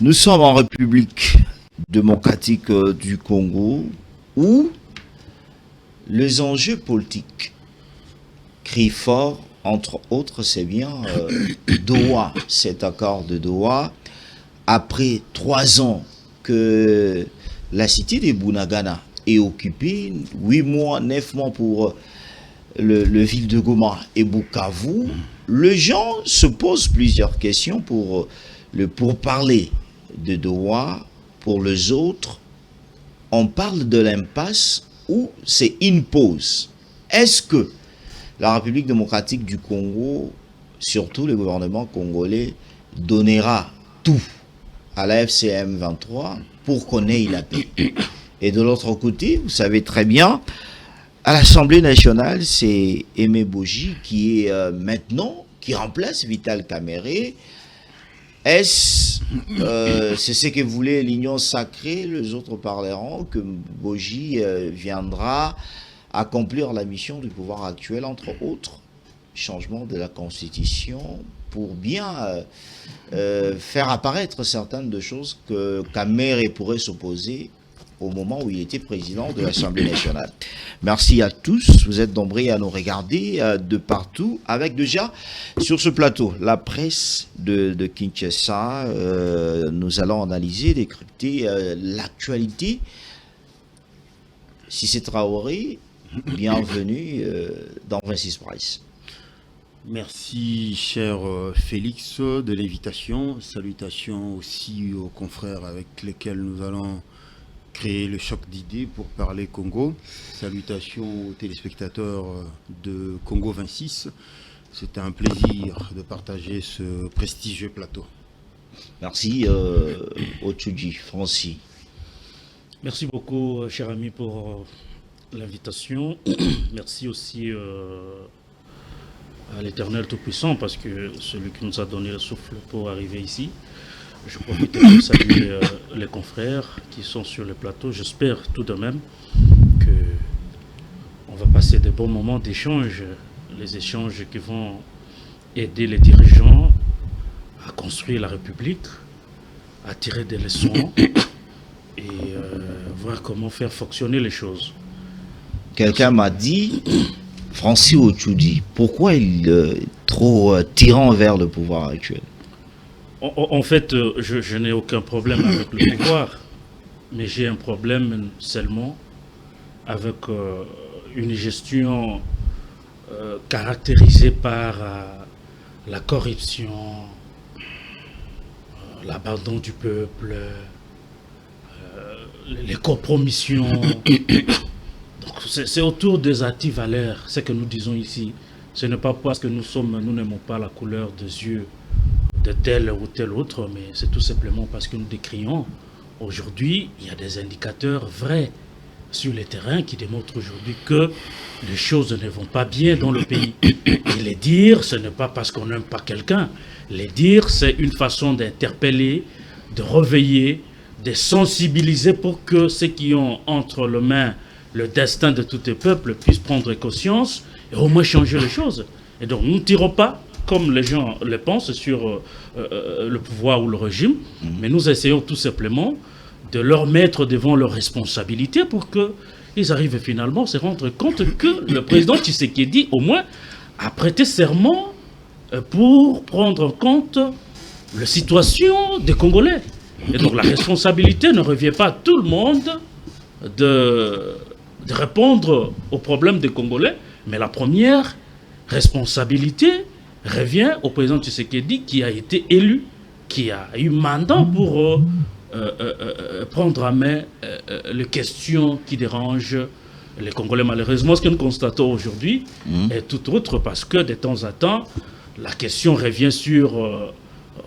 Nous sommes en République démocratique du Congo où les enjeux politiques crient fort, entre autres, c'est bien Doha, cet accord de Doha. Après 3 ans que la cité de Bunagana est occupée, 8 mois, 9 mois pour le ville de Goma et Bukavu, les gens se posent plusieurs questions pour parler de Doha. Pour les autres, on parle de l'impasse ou c'est une pause. Est-ce que la République démocratique du Congo, surtout le gouvernement congolais, donnera tout à la FCM 23 pour qu'on ait la paix? Et de l'autre côté, vous savez très bien, à l'Assemblée nationale, c'est Aimé Boji qui est maintenant, qui remplace Vital Kamerhe. Est-ce c'est ce que voulait l'Union sacrée? Les autres parleront que Boji viendra accomplir la mission du pouvoir actuel, entre autres, changement de la Constitution, pour bien faire apparaître certaines de choses que Kamerhe pourrait s'opposer au moment où il était président de l'Assemblée nationale. Merci à tous, vous êtes nombreux à nous regarder de partout, avec déjà sur ce plateau la presse de Kinshasa. Nous allons analyser, décrypter l'actualité. Cissé Traoré, bienvenue dans 26 Price. Merci cher Félix de l'invitation. Salutations aussi aux confrères avec lesquels nous allons créer le choc d'idées pour parler Congo. Salutations aux téléspectateurs de Congo 26. C'est un plaisir de partager ce prestigieux plateau. Merci Otsuji, Francis. Merci beaucoup cher ami pour l'invitation. Merci aussi à l'Éternel Tout-Puissant parce que celui qui nous a donné le souffle pour arriver ici. Je profite pour saluer les confrères qui sont sur le plateau. J'espère tout de même qu'on va passer de bons moments d'échange, les échanges qui vont aider les dirigeants à construire la République, à tirer des leçons et voir comment faire fonctionner les choses. Quelqu'un m'a dit, Francis Otsuji, pourquoi il est trop tyran vers le pouvoir actuel? En fait, je n'ai aucun problème avec le pouvoir, mais j'ai un problème seulement avec une gestion caractérisée par la corruption, l'abandon du peuple, les compromissions. Donc c'est autour des antivaleurs, ce que nous disons ici. Ce n'est pas parce que nous n'aimons pas la couleur des yeux de tel ou tel autre, mais c'est tout simplement parce que nous décrions aujourd'hui, il y a des indicateurs vrais sur le terrain qui démontrent aujourd'hui que les choses ne vont pas bien dans le pays. Et les dire, ce n'est pas parce qu'on n'aime pas quelqu'un. Les dire, c'est une façon d'interpeller, de réveiller, de sensibiliser pour que ceux qui ont entre les mains le destin de tout le peuple puissent prendre conscience et au moins changer les choses. Et donc nous ne tirons pas comme les gens le pensent sur le pouvoir ou le régime, mais nous essayons tout simplement de leur mettre devant leurs responsabilités pour qu'ils arrivent finalement à se rendre compte que le président Tshisekedi, au moins, a prêté serment pour prendre en compte la situation des Congolais. Et donc la responsabilité ne revient pas à tout le monde de répondre aux problèmes des Congolais, mais la première responsabilité revient au président Tshisekedi qui a été élu, qui a eu mandat pour prendre à main les questions qui dérangent les Congolais. Malheureusement, ce que nous constatons aujourd'hui est tout autre parce que de temps en temps, la question revient sur...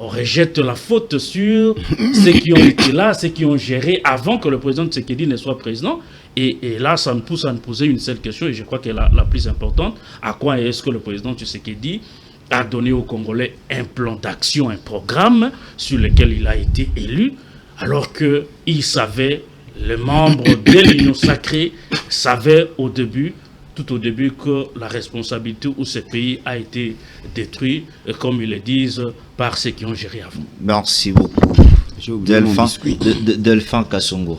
on rejette la faute sur ceux qui ont été là, ceux qui ont géré avant que le président Tshisekedi ne soit président. Et là, ça me pousse à me poser une seule question, et je crois qu'elle est la plus importante. À quoi est-ce que le président Tshisekedi a donné aux Congolais un plan d'action, un programme sur lequel il a été élu, alors qu'il savait, les membres de l'Union sacrée savaient tout au début, que la responsabilité où ce pays a été détruit, comme ils le disent, par ceux qui ont géré avant. Merci beaucoup. J'ai oublié mon biscuit. Delphin Kassongo.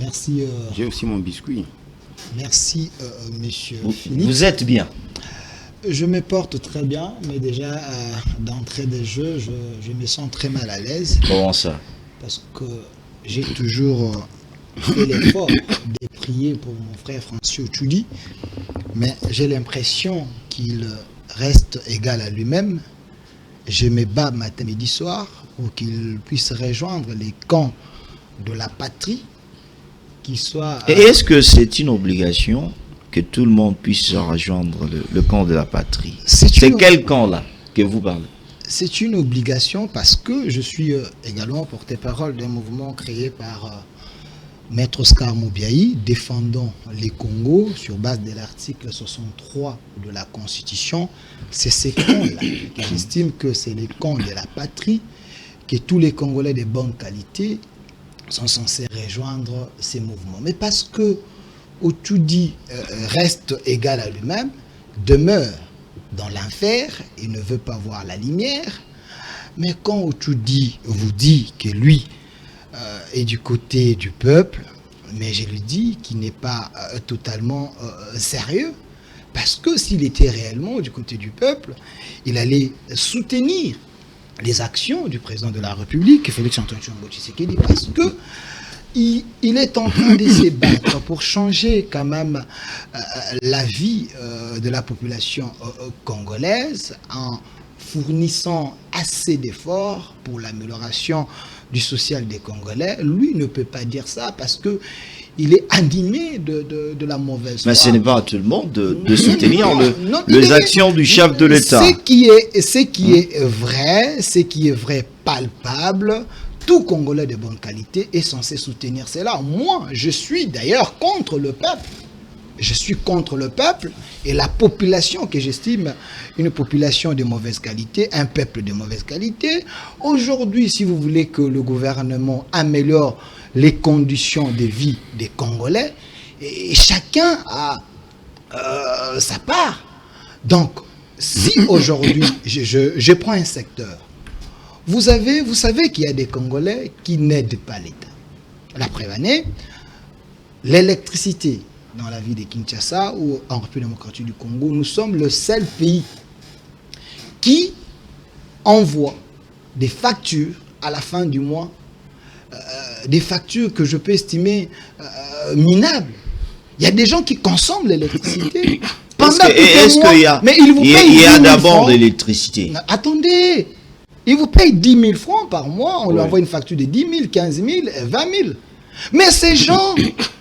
Merci. J'ai aussi mon biscuit. Merci, monsieur Vous, Philippe. vous êtes bien. Je me porte très bien, mais déjà, d'entrée des jeux, je me sens très mal à l'aise. Comment ça? Parce que j'ai toujours fait l'effort de prier pour mon frère Francis Otchoudi, mais j'ai l'impression qu'il reste égal à lui-même. Je me bats matin, midi, soir pour qu'il puisse rejoindre les camps de la patrie, qui soit... Et est-ce que c'est une obligation que tout le monde puisse se rejoindre le camp de la patrie? C'est quel camp là que vous parlez? C'est une obligation parce que je suis également porte-parole d'un mouvement créé par Maître Oscar Moubiaï, défendant les Congos sur base de l'article 63 de la Constitution. C'est ces camps-là que j'estime que c'est les camps de la patrie, que tous les Congolais de bonne qualité sont censés rejoindre ces mouvements. Mais parce que Otchoudi reste égal à lui-même, demeure dans l'enfer et ne veut pas voir la lumière, mais quand Otchoudi vous dit que lui est du côté du peuple, mais je lui dis qu'il n'est pas totalement sérieux, parce que s'il était réellement du côté du peuple, il allait soutenir les actions du président de la République, Félix-Antoine Tshisekedi, parce que il est en train de se battre pour changer quand même la vie de la population congolaise en fournissant assez d'efforts pour l'amélioration du social des Congolais. Lui ne peut pas dire ça parce que il est animé de la mauvaise foi. Mais ce n'est pas à tout le monde de soutenir les actions du chef de l'État. Ce qui est vrai, ce qui est vrai palpable, tout Congolais de bonne qualité est censé soutenir cela. Moi, je suis d'ailleurs contre le peuple. Je suis contre le peuple et la population que j'estime une population de mauvaise qualité, un peuple de mauvaise qualité. Aujourd'hui, si vous voulez que le gouvernement améliore les conditions de vie des Congolais, et chacun a sa part. Donc, si aujourd'hui, je prends un secteur, vous savez qu'il y a des Congolais qui n'aident pas l'État. La preuve année, l'électricité dans la ville de Kinshasa ou en République démocratique du Congo, nous sommes le seul pays qui envoie des factures à la fin du mois, des factures que je peux estimer minables. Il y a des gens qui consomment l'électricité. Est-ce qu'il y a d'abord l'électricité? Attendez, ils vous payent 10 000 francs par mois, on leur envoie une facture de 10 000, 15 000, 20 000. Mais ces gens,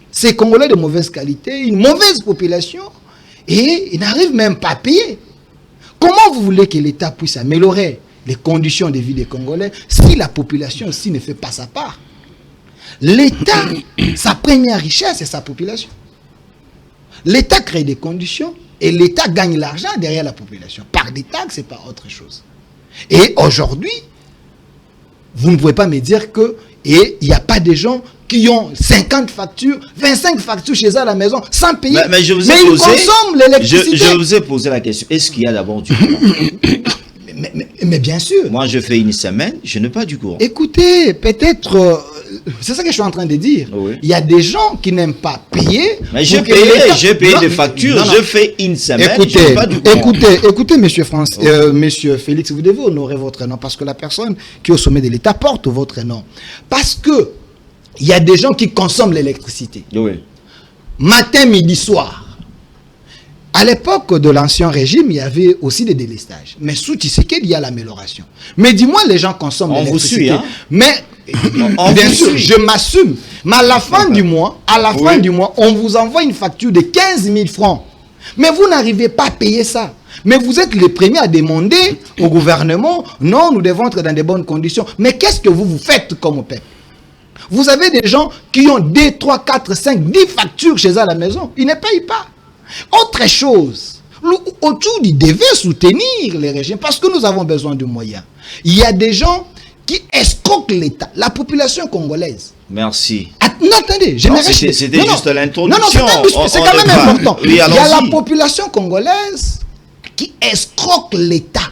ces Congolais de mauvaise qualité, une mauvaise population, et ils n'arrivent même pas à payer. Comment vous voulez que l'État puisse améliorer les conditions de vie des Congolais si la population aussi ne fait pas sa part? L'État, sa première richesse, c'est sa population. L'État crée des conditions et l'État gagne l'argent derrière la population, par des taxes et par autre chose. Et aujourd'hui, vous ne pouvez pas me dire qu'il n'y a pas des gens qui ont 50 factures, 25 factures chez eux à la maison, sans payer. Mais ils consomment l'électricité. Je vous ai posé la question, est-ce qu'il y a d'abord du courant? mais bien sûr. Moi, je fais une semaine, je n'ai pas du courant. Écoutez, peut-être... c'est ça que je suis en train de dire. Oui. Il y a des gens qui n'aiment pas payer. Mais j'ai payé des factures, je fais une semaine, je n'ai pas du courant. Écoutez, monsieur Félix, vous devez honorer votre nom parce que la personne qui est au sommet de l'État porte votre nom. Parce que il y a des gens qui consomment l'électricité. Oui. Matin, midi, soir. À l'époque de l'ancien régime, il y avait aussi des délestages. Mais sous Tshisekedi, il y a l'amélioration. Mais dis-moi, les gens consomment l'électricité. On vous suit, hein? Mais bien sûr, je m'assume. Mais à la fin du mois, on vous envoie une facture de 15 000 francs. Mais vous n'arrivez pas à payer ça. Mais vous êtes les premiers à demander au gouvernement, non, nous devons être dans de bonnes conditions. Mais qu'est-ce que vous faites comme peuple? Vous avez des gens qui ont 2, 3, 4, 5, 10 factures chez eux à la maison. Ils ne payent pas. Autre chose, Otchoudi devait soutenir les régimes parce que nous avons besoin de moyens. Il y a des gens qui escroquent l'État, la population congolaise. Merci. Non, attendez, c'était juste l'introduction. Non, c'est quand même important. Oui, il y a la population congolaise qui escroque l'État.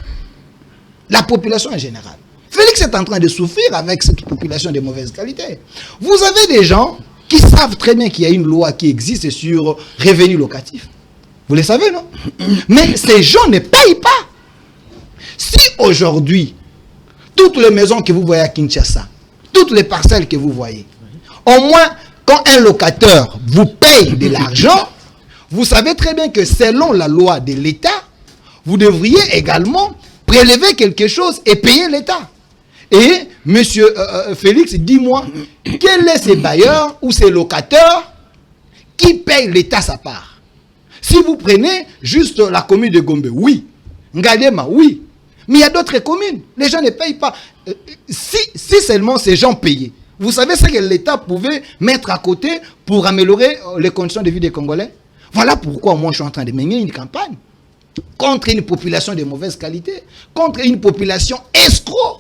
La population en général. Félix est en train de souffrir avec cette population de mauvaise qualité. Vous avez des gens qui savent très bien qu'il y a une loi qui existe sur revenus locatifs. Vous le savez, non? Mais ces gens ne payent pas. Si aujourd'hui, toutes les maisons que vous voyez à Kinshasa, toutes les parcelles que vous voyez, au moins, quand un locateur vous paye de l'argent, vous savez très bien que selon la loi de l'État, vous devriez également prélever quelque chose et payer l'État. Et, monsieur Félix, dis-moi, quel est ces bailleurs ou ces locataires qui payent l'État sa part? Si vous prenez juste la commune de Gombe, oui. Ngalema, oui. Mais il y a d'autres communes, les gens ne payent pas. Si seulement ces gens payaient, vous savez ce que l'État pouvait mettre à côté pour améliorer les conditions de vie des Congolais? Voilà pourquoi moi je suis en train de mener une campagne contre une population de mauvaise qualité, contre une population escroc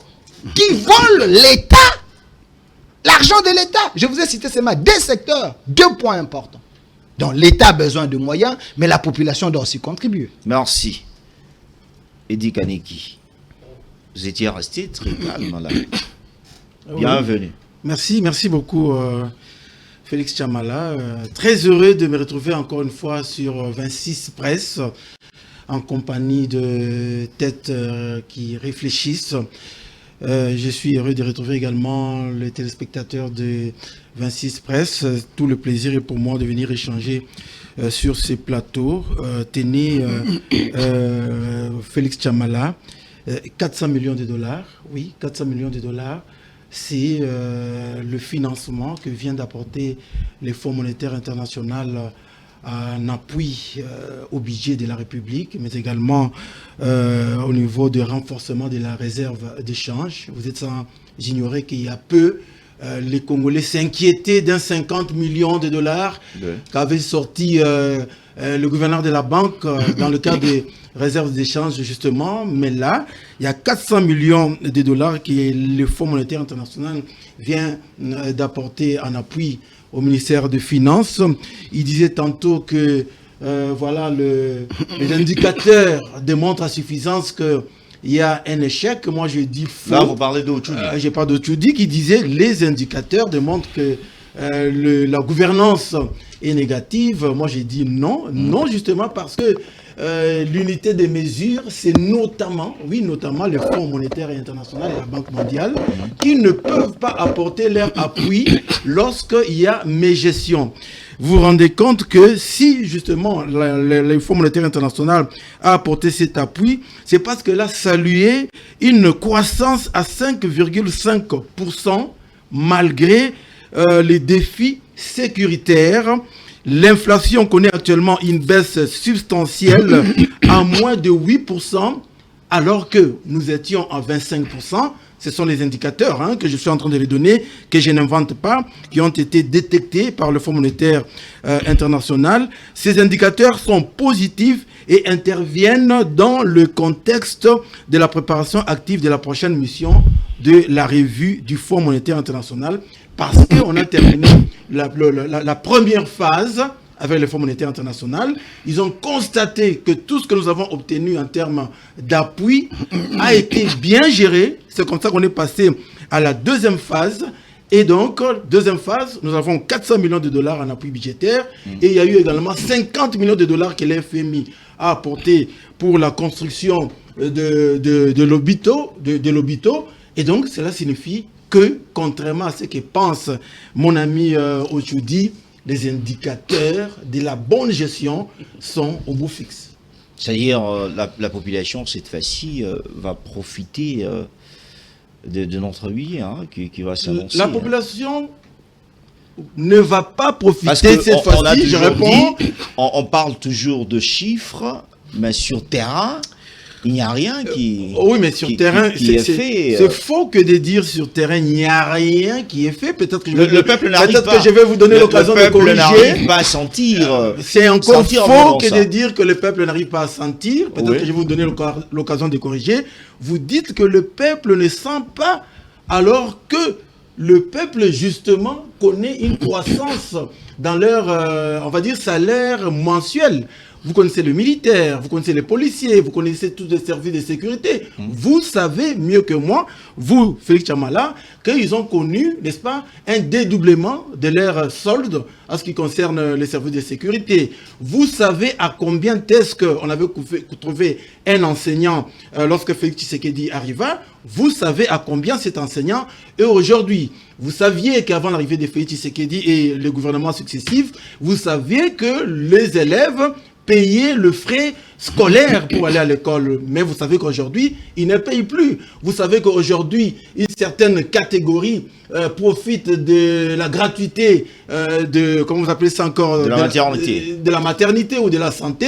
qui vole l'État, l'argent de l'État. Je vous ai cité seulement deux secteurs, deux points importants. Donc l'État a besoin de moyens, mais la population doit aussi contribuer. Merci. Edi Kaneki, vous étiez resté très calme là. Bienvenue. Merci beaucoup Félix Chamala. Très heureux de me retrouver encore une fois sur 26 Presse en compagnie de têtes qui réfléchissent. Je suis heureux de retrouver également les téléspectateurs de 26 Presse. Tout le plaisir est pour moi de venir échanger sur ces plateaux. Tenez Félix Chamala, 400 millions de dollars. Oui, 400 millions de dollars. C'est le financement que vient d'apporter les Fonds monétaires internationaux en appui au budget de la République, mais également au niveau du renforcement de la réserve d'échange. Vous êtes sans ignorer qu'il y a peu, les Congolais s'inquiétaient d'un 50 millions de dollars qu'avait sorti le gouverneur de la banque dans le cadre des réserves d'échange justement. Mais là, il y a 400 millions de dollars que le Fonds monétaire international vient d'apporter en appui au ministère des Finances. Il disait tantôt que voilà, les indicateurs démontrent à suffisance qu'il y a un échec. Moi, je dis faux. Là, vous parlez d'Ochoudi. Je parle d'Ochoudi qui disait les indicateurs démontrent que la gouvernance est négative. Moi, j'ai dit non. Non, justement, parce que l'unité des mesures, c'est notamment le Fonds monétaire international et la Banque mondiale qui ne peuvent pas apporter leur appui lorsqu'il y a mégestion. Vous vous rendez compte que si justement le Fonds monétaire international a apporté cet appui, c'est parce que là salué une croissance à 5,5% malgré les défis sécuritaires. L'inflation connaît actuellement une baisse substantielle à moins de 8%, alors que nous étions à 25%. Ce sont les indicateurs que je suis en train de les donner, que je n'invente pas, qui ont été détectés par le Fonds monétaire international. Ces indicateurs sont positifs et interviennent dans le contexte de la préparation active de la prochaine mission de la revue du Fonds monétaire international, parce qu'on a terminé la première phase avec le Fonds monétaire international. Ils ont constaté que tout ce que nous avons obtenu en termes d'appui a été bien géré. C'est comme ça qu'on est passé à la deuxième phase. Et donc, deuxième phase, nous avons 400 millions de dollars en appui budgétaire. Et il y a eu également 50 millions de dollars que l'FMI a apporté pour la construction de l'hôpital. Et donc, cela signifie que, contrairement à ce que pense mon ami Ochoudi, les indicateurs de la bonne gestion sont au bout fixe. C'est-à-dire, la population, cette fois-ci, va profiter de notre vie qui va s'annoncer. La population ne va pas profiter cette fois-ci, je réponds. On parle toujours de chiffres, mais sur terrain, il n'y a rien qui oui, mais sur terrain, c'est faux que de dire sur terrain, il n'y a rien qui est fait. Peut-être que le peuple n'arrive pas. Peut-être que je vais vous donner l'occasion de corriger. Le peuple n'arrive pas à sentir. C'est encore faux que de dire que le peuple n'arrive pas à sentir. Peut-être que je vais vous donner l'occasion de corriger. Vous dites que le peuple ne sent pas, alors que le peuple, justement, connaît une croissance dans leur, on va dire, salaire mensuel. Vous connaissez le militaire, vous connaissez les policiers, vous connaissez tous les services de sécurité. Vous savez mieux que moi, vous, Félix Chamala, qu'ils ont connu, n'est-ce pas, un dédoublement de leur solde en ce qui concerne les services de sécurité. Vous savez à combien est-ce qu'on avait trouvé un enseignant lorsque Félix Tshisekedi arriva. Vous savez à combien cet enseignant est aujourd'hui. Vous saviez qu'avant l'arrivée de Félix Tshisekedi et les gouvernements successifs, vous saviez que les élèves payer le frais scolaire pour aller à l'école. Mais vous savez qu'aujourd'hui, ils ne payent plus. Vous savez qu'aujourd'hui, une certaine catégorie profite de la gratuité de, comment vous appelez ça encore, de la maternité. De la maternité ou de la santé.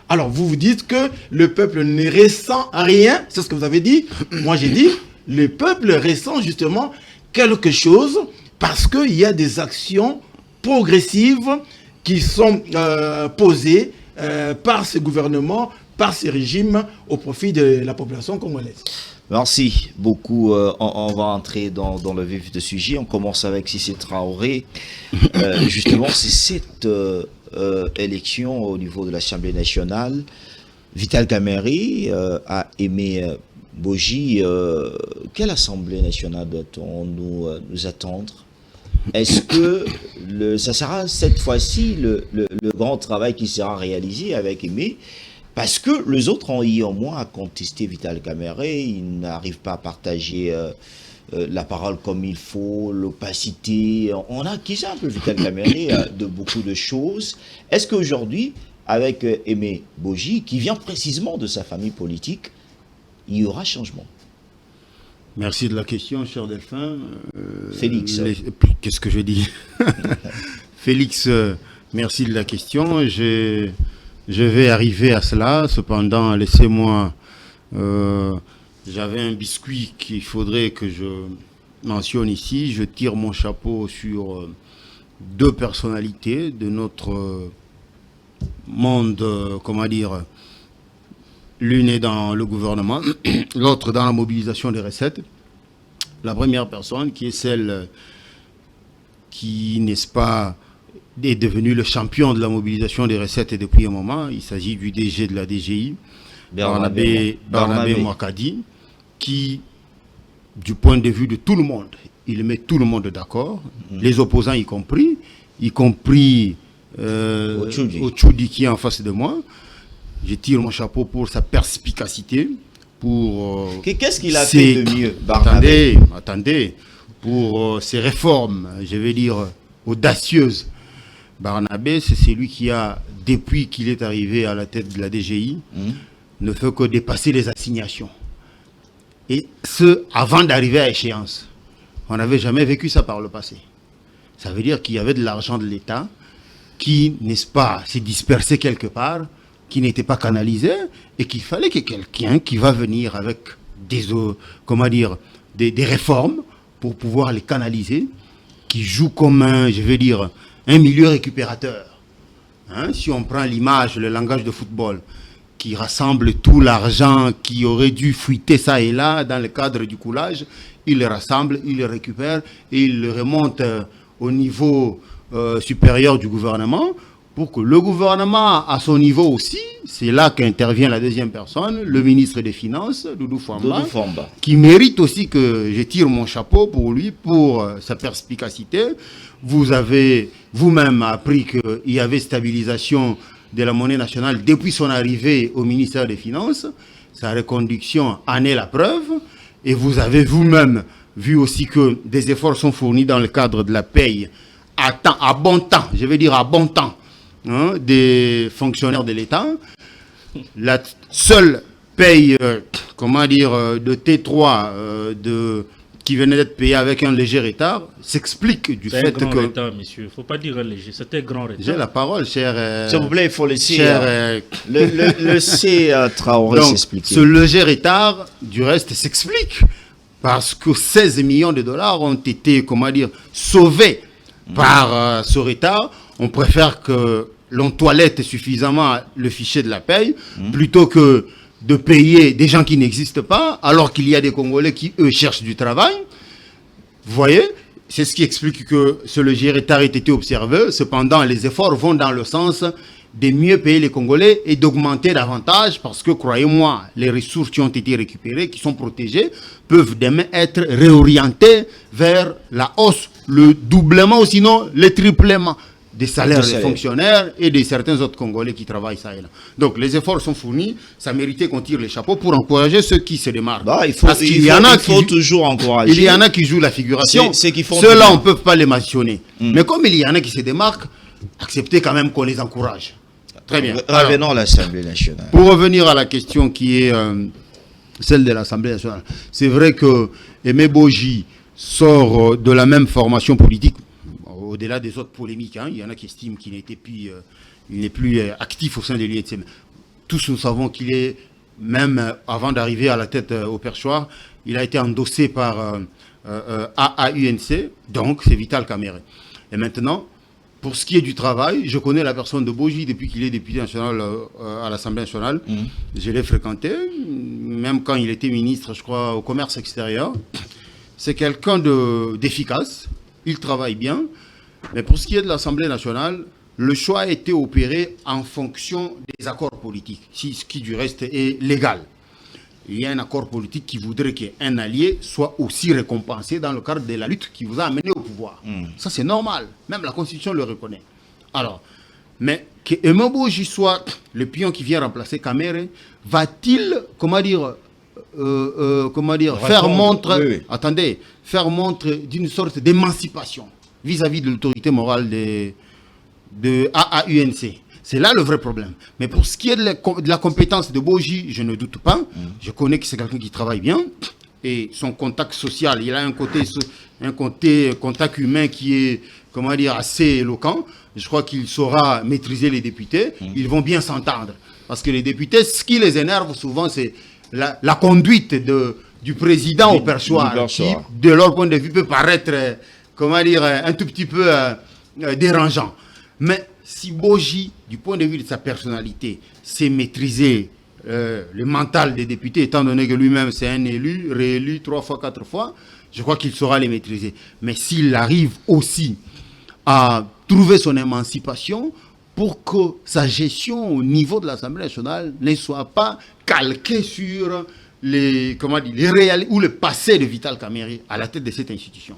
Alors vous vous dites que le peuple ne ressent rien, c'est ce que vous avez dit. Moi j'ai dit, le peuple ressent justement quelque chose parce qu'il y a des actions progressives qui sont posées par ce gouvernement, par ce régime au profit de la population congolaise. Merci beaucoup. On va entrer dans le vif du sujet. On commence avec Cissé Traoré. Justement, c'est cette élection au niveau de l'Assemblée nationale. Vital Kamerhe a aimé Boji. Quelle Assemblée nationale doit-on nous attendre? Est-ce que ça sera cette fois-ci le grand travail qui sera réalisé avec Aimé? Parce que les autres ont eu au moins à contester Vital Kamerhe, ils n'arrivent pas à partager la parole comme il faut, l'opacité. On a accusé un peu Vital Kamerhe de beaucoup de choses. Est-ce qu'aujourd'hui, avec Aimé Boji, qui vient précisément de sa famille politique, il y aura changement? Merci de la question, cher Delphin. Félix. Qu'est-ce que je dis? Félix, merci de la question. Je vais arriver à cela. Cependant, laissez-moi... J'avais un biscuit qu'il faudrait que je mentionne ici. Je tire mon chapeau sur deux personnalités de notre monde, comment dire... L'une est dans le gouvernement, l'autre dans la mobilisation des recettes. La première personne qui est celle qui, n'est-ce pas, est devenue le champion de la mobilisation des recettes depuis un moment. Il s'agit du DG de la DGI, Barnabé Mouakadi, qui, du point de vue de tout le monde, il met tout le monde d'accord, les opposants y compris Ochoudi qui est en face de moi. Je tire mon chapeau pour sa perspicacité, pour... Qu'est-ce qu'il a fait de mieux, Barnabé? Attendez, pour ses réformes, je vais dire, audacieuses. Barnabé, c'est celui qui a, depuis qu'il est arrivé à la tête de la DGI, ne fait que dépasser les assignations. Et ce, avant d'arriver à échéance. On n'avait jamais vécu ça par le passé. Ça veut dire qu'il y avait de l'argent de l'État qui, n'est-ce pas, s'est dispersé quelque part, qui n'était pas canalisé, et qu'il fallait que quelqu'un qui va venir avec des réformes pour pouvoir les canaliser, qui joue comme un milieu récupérateur. Hein, si on prend l'image, le langage de football, qui rassemble tout l'argent qui aurait dû fuiter ça et là dans le cadre du coulage, il le rassemble, il le récupère et il le remonte au niveau supérieur du gouvernement, pour que le gouvernement, à son niveau aussi, c'est là qu'intervient la deuxième personne, le ministre des Finances, Doudou Famba, qui mérite aussi que je tire mon chapeau pour lui, pour sa perspicacité. Vous avez vous-même appris qu'il y avait stabilisation de la monnaie nationale depuis son arrivée au ministère des Finances. Sa reconduction en est la preuve. Et vous avez vous-même vu aussi que des efforts sont fournis dans le cadre de la paye à bon temps, je vais dire à bon temps, des fonctionnaires de l'État. La seule paye, de T3 qui venait d'être payée avec un léger retard s'explique du fait que... grand retard, monsieur. Il ne faut pas dire léger, c'était grand retard. J'ai la parole, cher... S'il vous plaît, il faut laisser le Traoré s'expliquer. Ce léger retard, du reste, s'explique parce que 16 millions de dollars ont été, sauvés par ce retard. On préfère que l'on toilette suffisamment le fichier de la paye plutôt que de payer des gens qui n'existent pas, alors qu'il y a des Congolais qui, eux, cherchent du travail. Vous voyez, c'est ce qui explique que ce Légier-État ait été observé. Cependant, les efforts vont dans le sens de mieux payer les Congolais et d'augmenter davantage, parce que, croyez-moi, les ressources qui ont été récupérées, qui sont protégées, peuvent demain être réorientées vers la hausse, le doublement ou sinon le triplement des salaires des fonctionnaires et de certains autres Congolais qui travaillent ça et là. Donc les efforts sont fournis, ça méritait qu'on tire les chapeaux pour encourager ceux qui se démarquent. Bah, il faut toujours encourager. Il y en a qui jouent la figuration, Ceux-là on ne peut pas les mentionner. Mais comme il y en a qui se démarquent, acceptez quand même qu'on les encourage. Très bien. Revenons à l'Assemblée nationale. Pour revenir à la question qui est celle de l'Assemblée nationale, c'est vrai que Aimé Boji sort de la même formation politique, au-delà des autres polémiques. Hein. Il y en a qui estiment qu'il n'est plus actif au sein de l'UNC. Tous nous savons qu'il est, même avant d'arriver à la tête au perchoir, il a été endossé par AAUNC, donc c'est Vital Kamerhe. Et maintenant, pour ce qui est du travail, je connais la personne de Boji depuis qu'il est député national à l'Assemblée nationale. Je l'ai fréquenté, même quand il était ministre, je crois, au commerce extérieur. C'est quelqu'un d'efficace, il travaille bien. Mais pour ce qui est de l'Assemblée nationale, le choix a été opéré en fonction des accords politiques, ce qui du reste est légal. Il y a un accord politique qui voudrait qu'un allié soit aussi récompensé dans le cadre de la lutte qui vous a amené au pouvoir. Ça, c'est normal. Même la Constitution le reconnaît. Alors, mais que Aimé Boji soit le pion qui vient remplacer Kamerhe, va-t-il, faire montre, faire montre d'une sorte d'émancipation vis-à-vis de l'autorité morale de AAUNC? C'est là le vrai problème. Mais pour ce qui est de la compétence de Boji, je ne doute pas. Je connais que c'est quelqu'un qui travaille bien. Et son contact social, il a un côté contact humain qui est, assez éloquent. Je crois qu'il saura maîtriser les députés. Ils vont bien s'entendre. Parce que les députés, ce qui les énerve souvent, c'est la conduite du président au perchoir, qui, de leur point de vue, peut paraître, un tout petit peu dérangeant. Mais si Boji, du point de vue de sa personnalité, sait maîtriser le mental des députés, étant donné que lui-même c'est un élu, réélu 3 fois, 4 fois, je crois qu'il saura les maîtriser. Mais s'il arrive aussi à trouver son émancipation pour que sa gestion au niveau de l'Assemblée nationale ne soit pas calquée sur les réalités ou le passé de Vital Kamerhe à la tête de cette institution,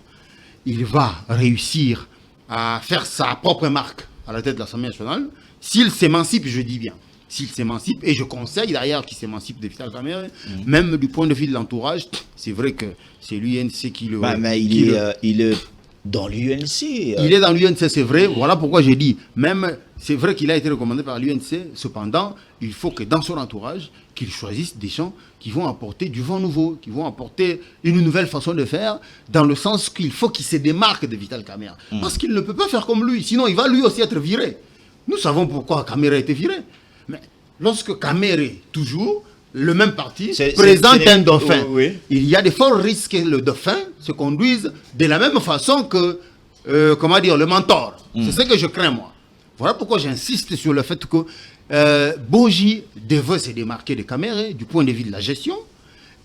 il va réussir à faire sa propre marque à la tête de l'Assemblée nationale, s'il s'émancipe, je dis bien, s'il s'émancipe, et je conseille d'ailleurs qu'il s'émancipe de Vital Kamerhe, même du point de vue de l'entourage, c'est vrai que c'est l'UNC qui le... il est dans l'UNC. Il est dans l'UNC, c'est vrai, voilà pourquoi j'ai dit, même, c'est vrai qu'il a été recommandé par l'UNC, cependant, il faut que dans son entourage, qu'il choisisse des gens qui vont apporter du vent nouveau, qui vont apporter une nouvelle façon de faire, dans le sens qu'il faut qu'il se démarque de Vital Kamerhe. Parce qu'il ne peut pas faire comme lui, sinon il va lui aussi être viré. Nous savons pourquoi Kamerhe a été viré. Mais lorsque Kamerhe, toujours, le même parti, présente un dauphin, il y a de forts risques que le dauphin se conduise de la même façon que, le mentor. C'est ce que je crains, moi. Voilà pourquoi j'insiste sur le fait que Boji devait se démarquer de Kamerhe du point de vue de la gestion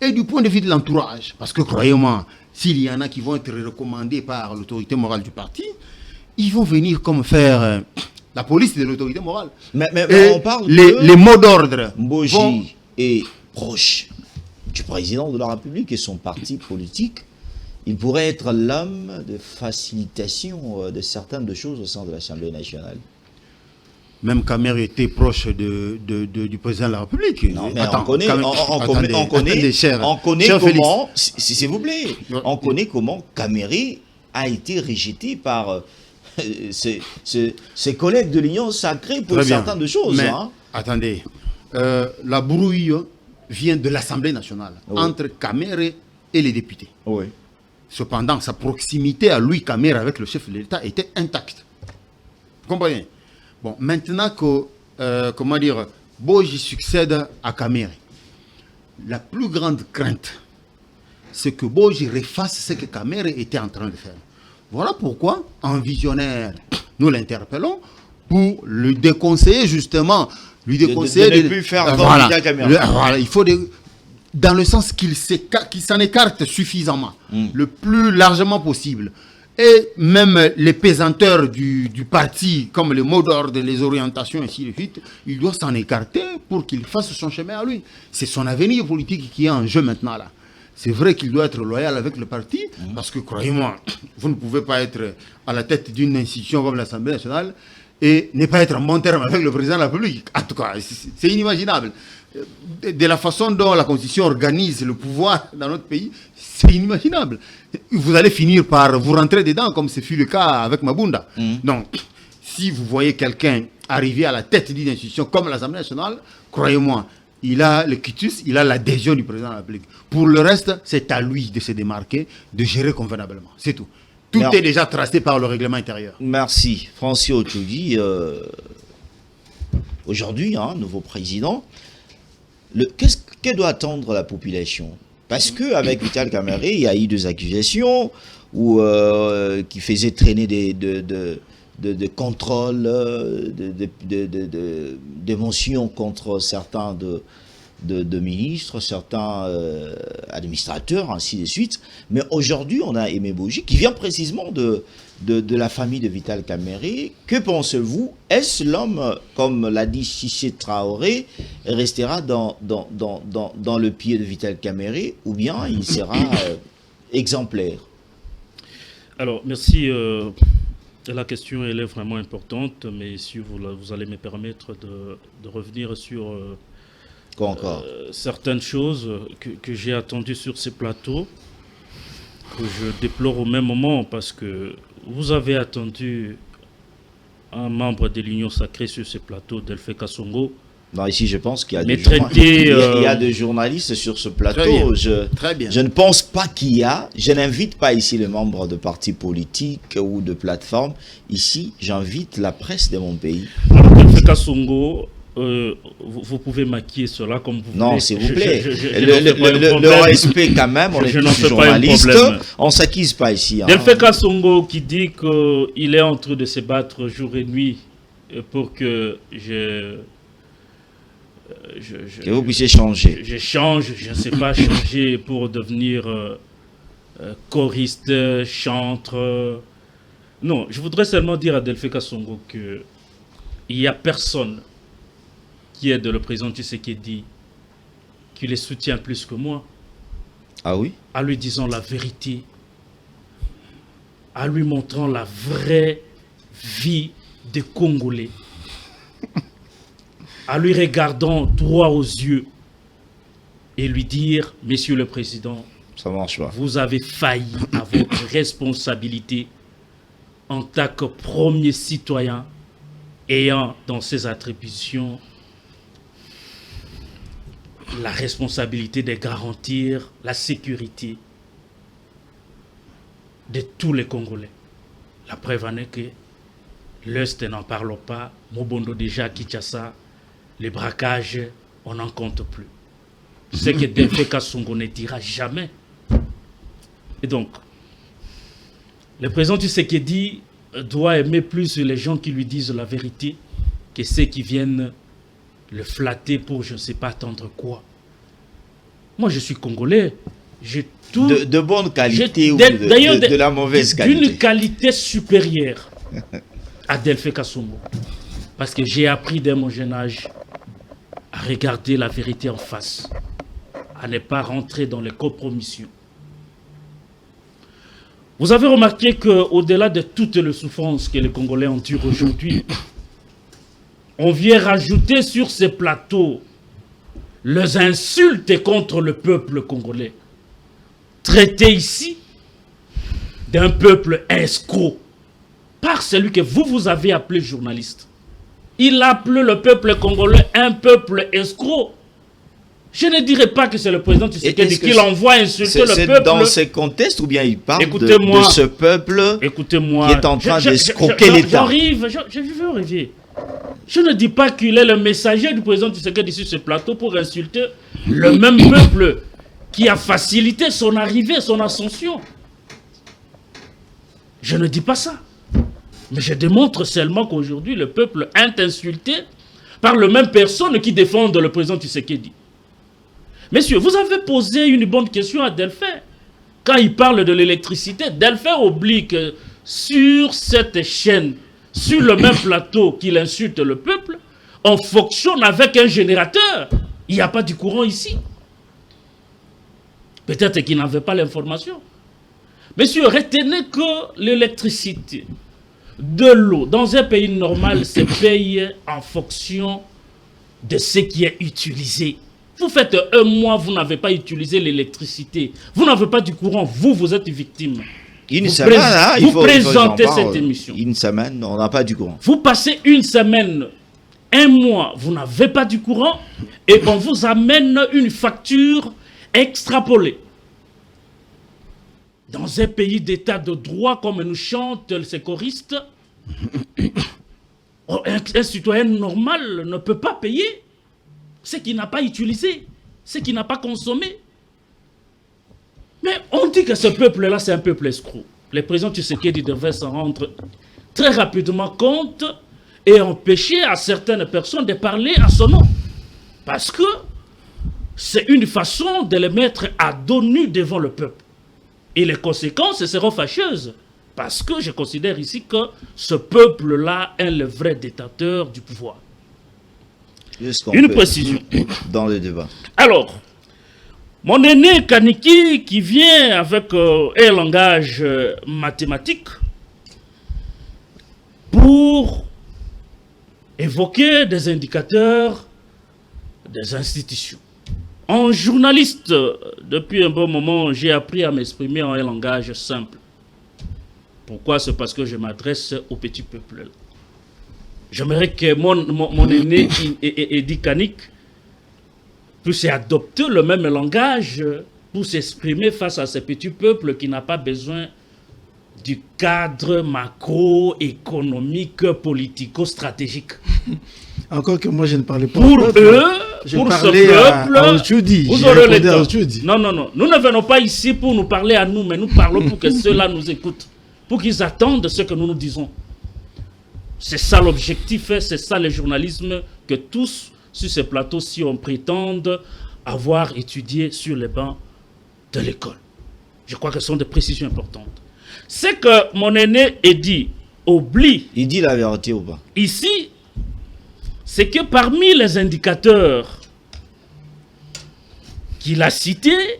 et du point de vue de l'entourage. Parce que croyez-moi, s'il y en a qui vont être recommandés par l'autorité morale du parti, ils vont venir comme faire la police de l'autorité morale. Mais on parle les mots d'ordre. Boji est proche du président de la République et son parti politique. Il pourrait être l'homme de facilitation de certaines choses au sein de l'Assemblée nationale. Même Kamerhe était proche du président de la République. Non, mais on connaît comment, s'il vous plaît, on connaît comment Kamerhe a été rejeté par ses collègues de l'Union sacrée pour certaines choses. Mais, attendez, la brouille vient de l'Assemblée nationale entre Kamerhe et les députés. Oui. Cependant, sa proximité à lui, Kamerhe, avec le chef de l'État était intacte. Vous comprenez? Bon, maintenant que, Boji succède à Kamerhe, la plus grande crainte, c'est que Boji refasse ce que Kamerhe était en train de faire. Voilà pourquoi, en visionnaire, nous l'interpellons pour lui déconseiller justement, de ne plus faire Vital Kamerhe. Il faut dans le sens qu'il s'en écarte suffisamment, le plus largement possible. et même les pesanteurs du parti, comme les mots d'ordre, les orientations, et ainsi de suite, il doit s'en écarter pour qu'il fasse son chemin à lui. C'est son avenir politique qui est en jeu maintenant là. C'est vrai qu'il doit être loyal avec le parti, parce que croyez-moi, vous ne pouvez pas être à la tête d'une institution comme l'Assemblée nationale et ne pas être en bon terme avec le président de la République. En tout cas, c'est inimaginable. De la façon dont la Constitution organise le pouvoir dans notre pays, c'est inimaginable. Vous allez finir par vous rentrer dedans, comme ce fut le cas avec Mabunda. Donc, si vous voyez quelqu'un arriver à la tête d'une institution comme l'Assemblée nationale, croyez-moi, il a le quitus, il a l'adhésion du président de la République. Pour le reste, c'est à lui de se démarquer, de gérer convenablement. C'est tout. Tout est déjà tracé par le règlement intérieur. Merci. Francis Otchoudi, aujourd'hui, nouveau président, que doit attendre la population? Parce qu'avec Vital Kamerhe, il y a eu des accusations qui faisaient traîner de contrôles, de motions contre certains de ministres, certains administrateurs, ainsi de suite. Mais aujourd'hui, on a Aimé Boji qui vient précisément de la famille de Vital Kamerhe. Que pensez-vous? Est-ce l'homme, comme l'a dit Cissé Traoré, restera dans le pied de Vital Kamerhe, ou bien il sera exemplaire? Alors, merci. La question, elle est vraiment importante, mais si vous allez me permettre de revenir sur Quoi encore? certaines choses que j'ai attendues sur ces plateaux, que je déplore au même moment, parce que vous avez attendu un membre de l'Union Sacrée sur ce plateau, Delphin Kassongo. Non, ici, je pense qu'il y a il y a des journalistes sur ce plateau. Très bien. Je ne pense pas qu'il y a. Je n'invite pas ici les membres de partis politiques ou de plateformes. Ici, j'invite la presse de mon pays. Alors, Delphin Kassongo, vous pouvez maquiller cela comme vous voulez. Non, s'il vous plaît. Le Le respect quand même, on est tous journalistes. On ne s'acquise pas ici. Delphin Kassongo qui dit qu'il est en train de se battre jour et nuit pour que que vous puissiez changer. Je change, je ne sais pas changer pour devenir choriste, chantre. Non, je voudrais seulement dire à Delphin Kassongo qu'il n'y a personne qui aide le président Tshisekedi qui les soutient plus que moi. Ah oui? En lui disant la vérité, en lui montrant la vraie vie des Congolais, en lui regardant droit aux yeux et lui dire, Monsieur le Président, ça marche pas. Vous avez failli à votre responsabilité en tant que premier citoyen ayant dans ses attributions la responsabilité de garantir la sécurité de tous les Congolais. La preuve en est que l'Est n'en parle pas, Mobondo déjà, Kinshasa, les braquages, on n'en compte plus. C'est que Delphin Kassongo ne dira jamais. Et donc, le président Tshisekedi doit aimer plus les gens qui lui disent la vérité que ceux qui viennent le flatter pour je ne sais pas attendre quoi. Moi, je suis Congolais. J'ai tout... De bonne qualité ou de la mauvaise qualité? D'une qualité supérieure à Delphin Kassongo. Parce que j'ai appris dès mon jeune âge à regarder la vérité en face, à ne pas rentrer dans les compromissions. Vous avez remarqué qu'au-delà de toutes les souffrances que les Congolais endurent aujourd'hui, on vient rajouter sur ces plateaux les insultes contre le peuple congolais. Traité ici d'un peuple escroc par celui que vous avez appelé journaliste. Il appelle le peuple congolais un peuple escroc. Je ne dirais pas que c'est le président Tshisekedi qui l'envoie insulter le peuple. C'est dans ces contextes ou bien il parle de ce peuple qui est en train d'escroquer l'État? Je veux rêver. Je ne dis pas qu'il est le messager du président Tshisekedi sur ce plateau pour insulter le même peuple qui a facilité son arrivée, son ascension. Je ne dis pas ça. Mais je démontre seulement qu'aujourd'hui, le peuple est insulté par les mêmes personnes qui défendent le président Tshisekedi. Messieurs, vous avez posé une bonne question à Delphin. quand il parle de l'électricité, Delphin oublie que sur cette chaîne, sur le même plateau qu'il insulte le peuple, on fonctionne avec un générateur. Il n'y a pas du courant ici. Peut-être qu'il n'avait pas l'information. Monsieur, retenez que l'électricité, de l'eau, dans un pays normal, se paye en fonction de ce qui est utilisé. Vous faites un mois, vous n'avez pas utilisé l'électricité. Vous n'avez pas du courant, vous êtes victime. Une semaine, hein, vous présentez cette émission. Une semaine, on n'a pas du courant. Vous passez une semaine, un mois, vous n'avez pas du courant, et on vous amène une facture extrapolée. Dans un pays d'état de droit, comme nous chantent ces choristes, un citoyen normal ne peut pas payer ce qu'il n'a pas utilisé, ce qu'il n'a pas consommé. Mais on dit que ce peuple-là, c'est un peuple escroc. Le président Tshisekedi devait s'en rendre très rapidement compte et empêcher à certaines personnes de parler à son nom. Parce que c'est une façon de les mettre à dos nu devant le peuple. Et les conséquences seront fâcheuses. Parce que je considère ici que ce peuple-là est le vrai détenteur du pouvoir. Une précision. Dans le débat. Alors, mon aîné Kaniki qui vient avec un langage mathématique pour évoquer des indicateurs des institutions. En journaliste, depuis un bon moment, j'ai appris à m'exprimer en un langage simple. Pourquoi? C'est parce que je m'adresse au petit peuple. J'aimerais que mon aîné Edi Kanik puisse adopter le même langage pour s'exprimer face à ce petit peuple qui n'a pas besoin du cadre macroéconomique, politico-stratégique. Encore que moi je ne parlais pas. Pour eux, je pour ce parlais peuple, à Ochudi. vous J'ai aurez le répondu à temps. Ochudi. Non, non, non. Nous ne venons pas ici pour nous parler à nous, mais nous parlons pour que ceux-là nous écoutent, pour qu'ils attendent ce que nous nous disons. C'est ça l'objectif, c'est ça le journalisme que tous sur ces plateaux-ci on prétende avoir étudié sur les bancs de l'école. Je crois que ce sont des précisions importantes. C'est que mon aîné Edi oublie. Il dit la vérité ou pas? Ici, c'est que parmi les indicateurs qu'il a cités,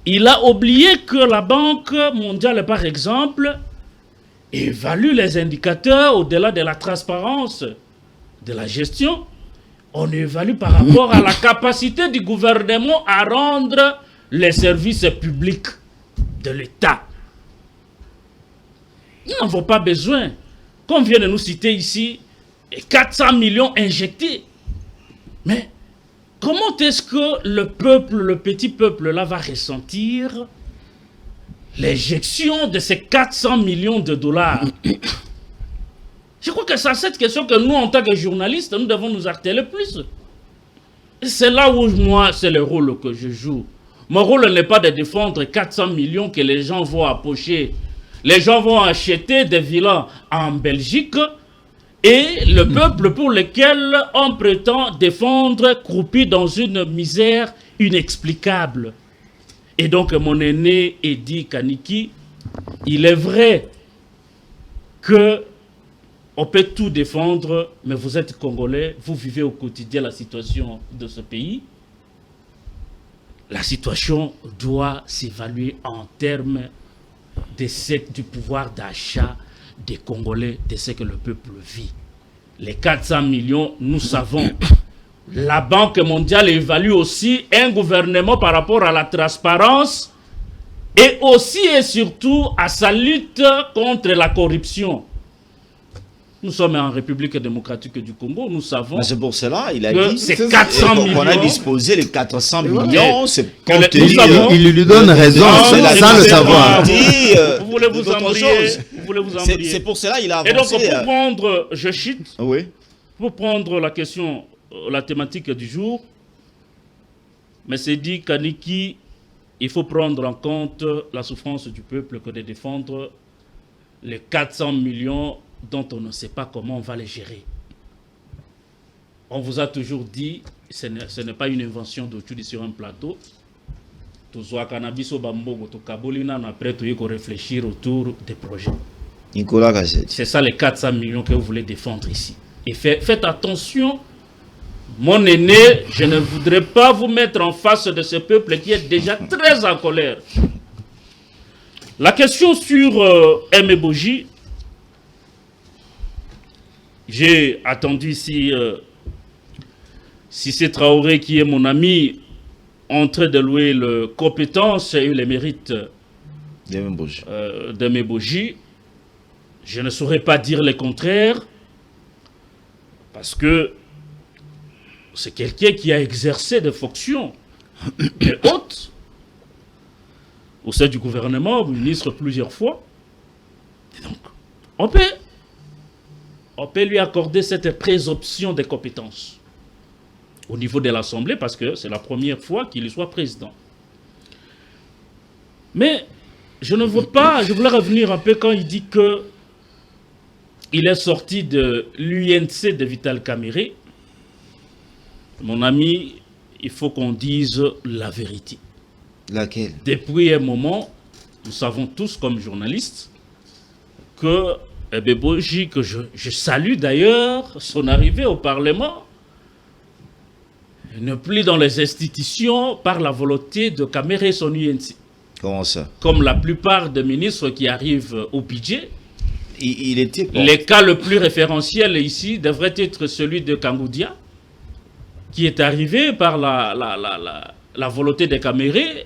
il a oublié que la Banque mondiale, par exemple, évalue les indicateurs au-delà de la transparence de la gestion. On évalue par rapport à la capacité du gouvernement à rendre les services publics de l'État. Nous n'avons pas besoin, comme vient de nous citer ici, 400 millions injectés. Mais comment est-ce que le peuple, le petit peuple là, va ressentir l'éjection de ces 400 millions de dollars? Je crois que c'est cette question que nous, en tant que journalistes, nous devons nous atteler plus. C'est là où moi, c'est le rôle que je joue. Mon rôle n'est pas de défendre 400 millions que les gens vont appocher. Les gens vont acheter des villas en Belgique et le peuple pour lequel on prétend défendre croupi dans une misère inexplicable. Et donc mon aîné Edi Kaniki, il est vrai que on peut tout défendre, mais vous êtes Congolais, vous vivez au quotidien la situation de ce pays. La situation doit s'évaluer en termes du pouvoir d'achat des Congolais, de ce que le peuple vit. Les 400 millions, nous savons. La Banque mondiale évalue aussi un gouvernement par rapport à la transparence et aussi et surtout à sa lutte contre la corruption. Nous sommes en République démocratique du Congo, nous savons. C'est pour cela il a que dit c'est 400 millions. qu'on a disposé les 400 Ouais. millions, c'est Que compte nous tenu avons- Il lui donne raison Non, sans c'est le c'est savoir. pas- Dit, Vous voulez vous d'autres embrouiller. choses. Vous voulez vous C'est embrouiller. pour cela il a Et donc, avancé. pour prendre, je chute, Oui. pour prendre la question, la thématique du jour, mais c'est dit Kaniki, il faut prendre en compte la souffrance du peuple que de défendre les 400 millions dont on ne sait pas comment on va les gérer. On vous a toujours dit, ce n'est pas une invention d'Ochudi sur un plateau, Tozoa cannabis au bambogo, to kabolina, après tu y réfléchir autour des projets. Nicolas Cassette. C'est ça les 400 millions que vous voulez défendre ici. Et faites attention, mon aîné, je ne voudrais pas vous mettre en face de ce peuple qui est déjà très en colère. La question sur Mbéboji, j'ai attendu ici Cissé Traoré, qui est mon ami, en train de louer les compétences et les mérites d'Mbéboji. Je ne saurais pas dire le contraire, parce que c'est quelqu'un qui a exercé des fonctions hautes au sein du gouvernement, ministre plusieurs fois. Et donc, on peut lui accorder cette présomption des compétences au niveau de l'Assemblée, parce que c'est la première fois qu'il soit président. Mais je ne veux pas, je voulais revenir un peu quand il dit que il est sorti de l'UNC de Vital Kamerhe. Mon ami, il faut qu'on dise la vérité. Laquelle? Depuis un moment, nous savons tous comme journalistes que Mbéboji, que je salue d'ailleurs, son arrivée au Parlement, n'est plus dans les institutions par la volonté de Kamerhe et son UNC. Comment ça? Comme la plupart des ministres qui arrivent au budget. Il était bon. Le cas le plus référentiel ici devrait être celui de Kangoudia, qui est arrivé par la volonté de Kamerhe,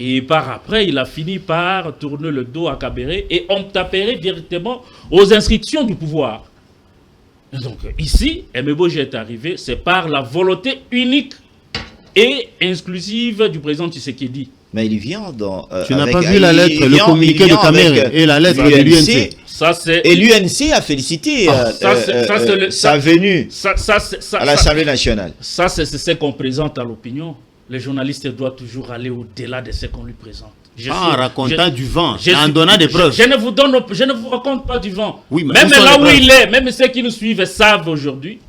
et par après, il a fini par tourner le dos à Kamerhe et on taperait directement aux inscriptions du pouvoir. Et donc ici, Mbéboji est arrivé, c'est par la volonté unique et exclusive du président Tshisekedi. Mais il vient dans... tu n'as pas vu la lettre, le communiqué de Kamerhe et la lettre de l'UNC. Et l'UNC a félicité sa venue à l'Assemblée nationale. Ça, c'est ce qu'on présente à l'opinion. Le journaliste doit toujours aller au-delà de ce qu'on lui présente. En racontant du vent, en donnant des preuves. Je ne vous raconte pas du vent. Oui, mais même là où il est, même ceux qui nous suivent savent aujourd'hui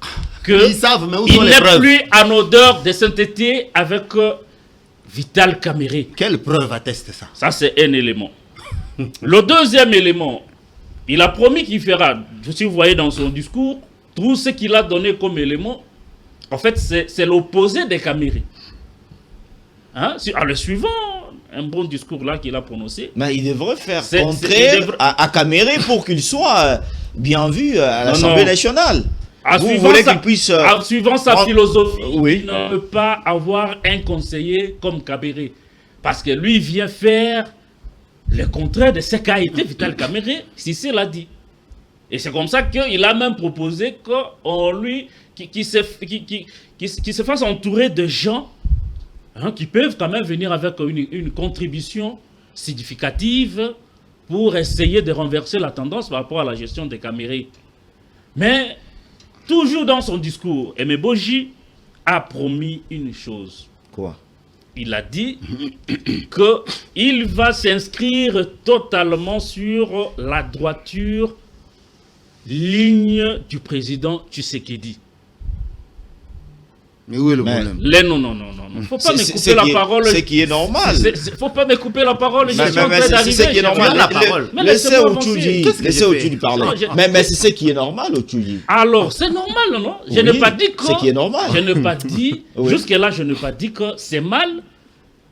qu'il n'est plus en odeur de sainteté avec Vital Kamerhe. Quelle preuve atteste ça? Ça, c'est un élément. Le deuxième élément, il a promis qu'il fera, si vous voyez dans son discours, tout ce qu'il a donné comme élément, en fait, c'est l'opposé de Kamerhe. Hein? Le suivant, un bon discours là qu'il a prononcé. Mais il devrait faire contraire à Kamerhe pour qu'il soit bien vu à l'Assemblée nationale. Suivant sa philosophie, oui. Il ne peut pas avoir un conseiller comme Kamerhe. Parce que lui vient faire le contraire de ce qu'a été Vital Kamerhe, si c'est l'a dit. Et c'est comme ça qu'il a même proposé qu'on lui, qu'il se fasse entourer de gens qui peuvent quand même venir avec une contribution significative pour essayer de renverser la tendance par rapport à la gestion des Kamerhe. Mais, toujours dans son discours, Mbéboji a promis une chose. Quoi? Il a dit qu'il va s'inscrire totalement sur la droiture ligne du président Tshisekedi. Mais où est le problème? Non. Faut pas me couper la parole. C'est qui est normal. Faut pas me couper la parole. C'est ce qui est normal. Laissez Ochoudi parler. Mais c'est ce qui est normal, Ochoudi. Alors, c'est normal, non? Je n'ai pas dit que... C'est qui est normal. Je n'ai pas dit... Jusque-là, je n'ai pas dit que c'est mal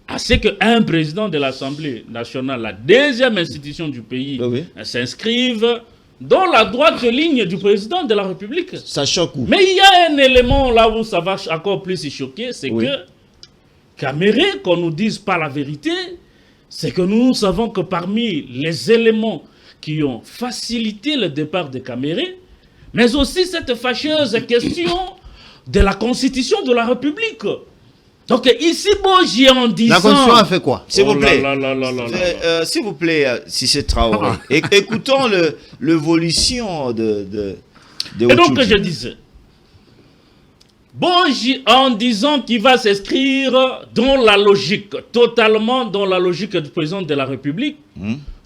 à ce qu'un président de l'Assemblée nationale, la deuxième institution du pays, s'inscrive dans la droite ligne du président de la République. Ça choque où? Mais il y a un élément là où ça va encore plus choquer, c'est que Kamerhe, qu'on nous dise pas la vérité, c'est que nous savons que parmi les éléments qui ont facilité le départ de Kamerhe, mais aussi cette fâcheuse question de la Constitution de la République. Donc ici, Boji en disant... La Constitution a fait quoi? S'il vous plaît, s'il vous plaît, si c'est Traoré, écoutons l'évolution de Et donc je disais, Boji en disant qu'il va s'inscrire dans la logique, totalement dans la logique du président de la République,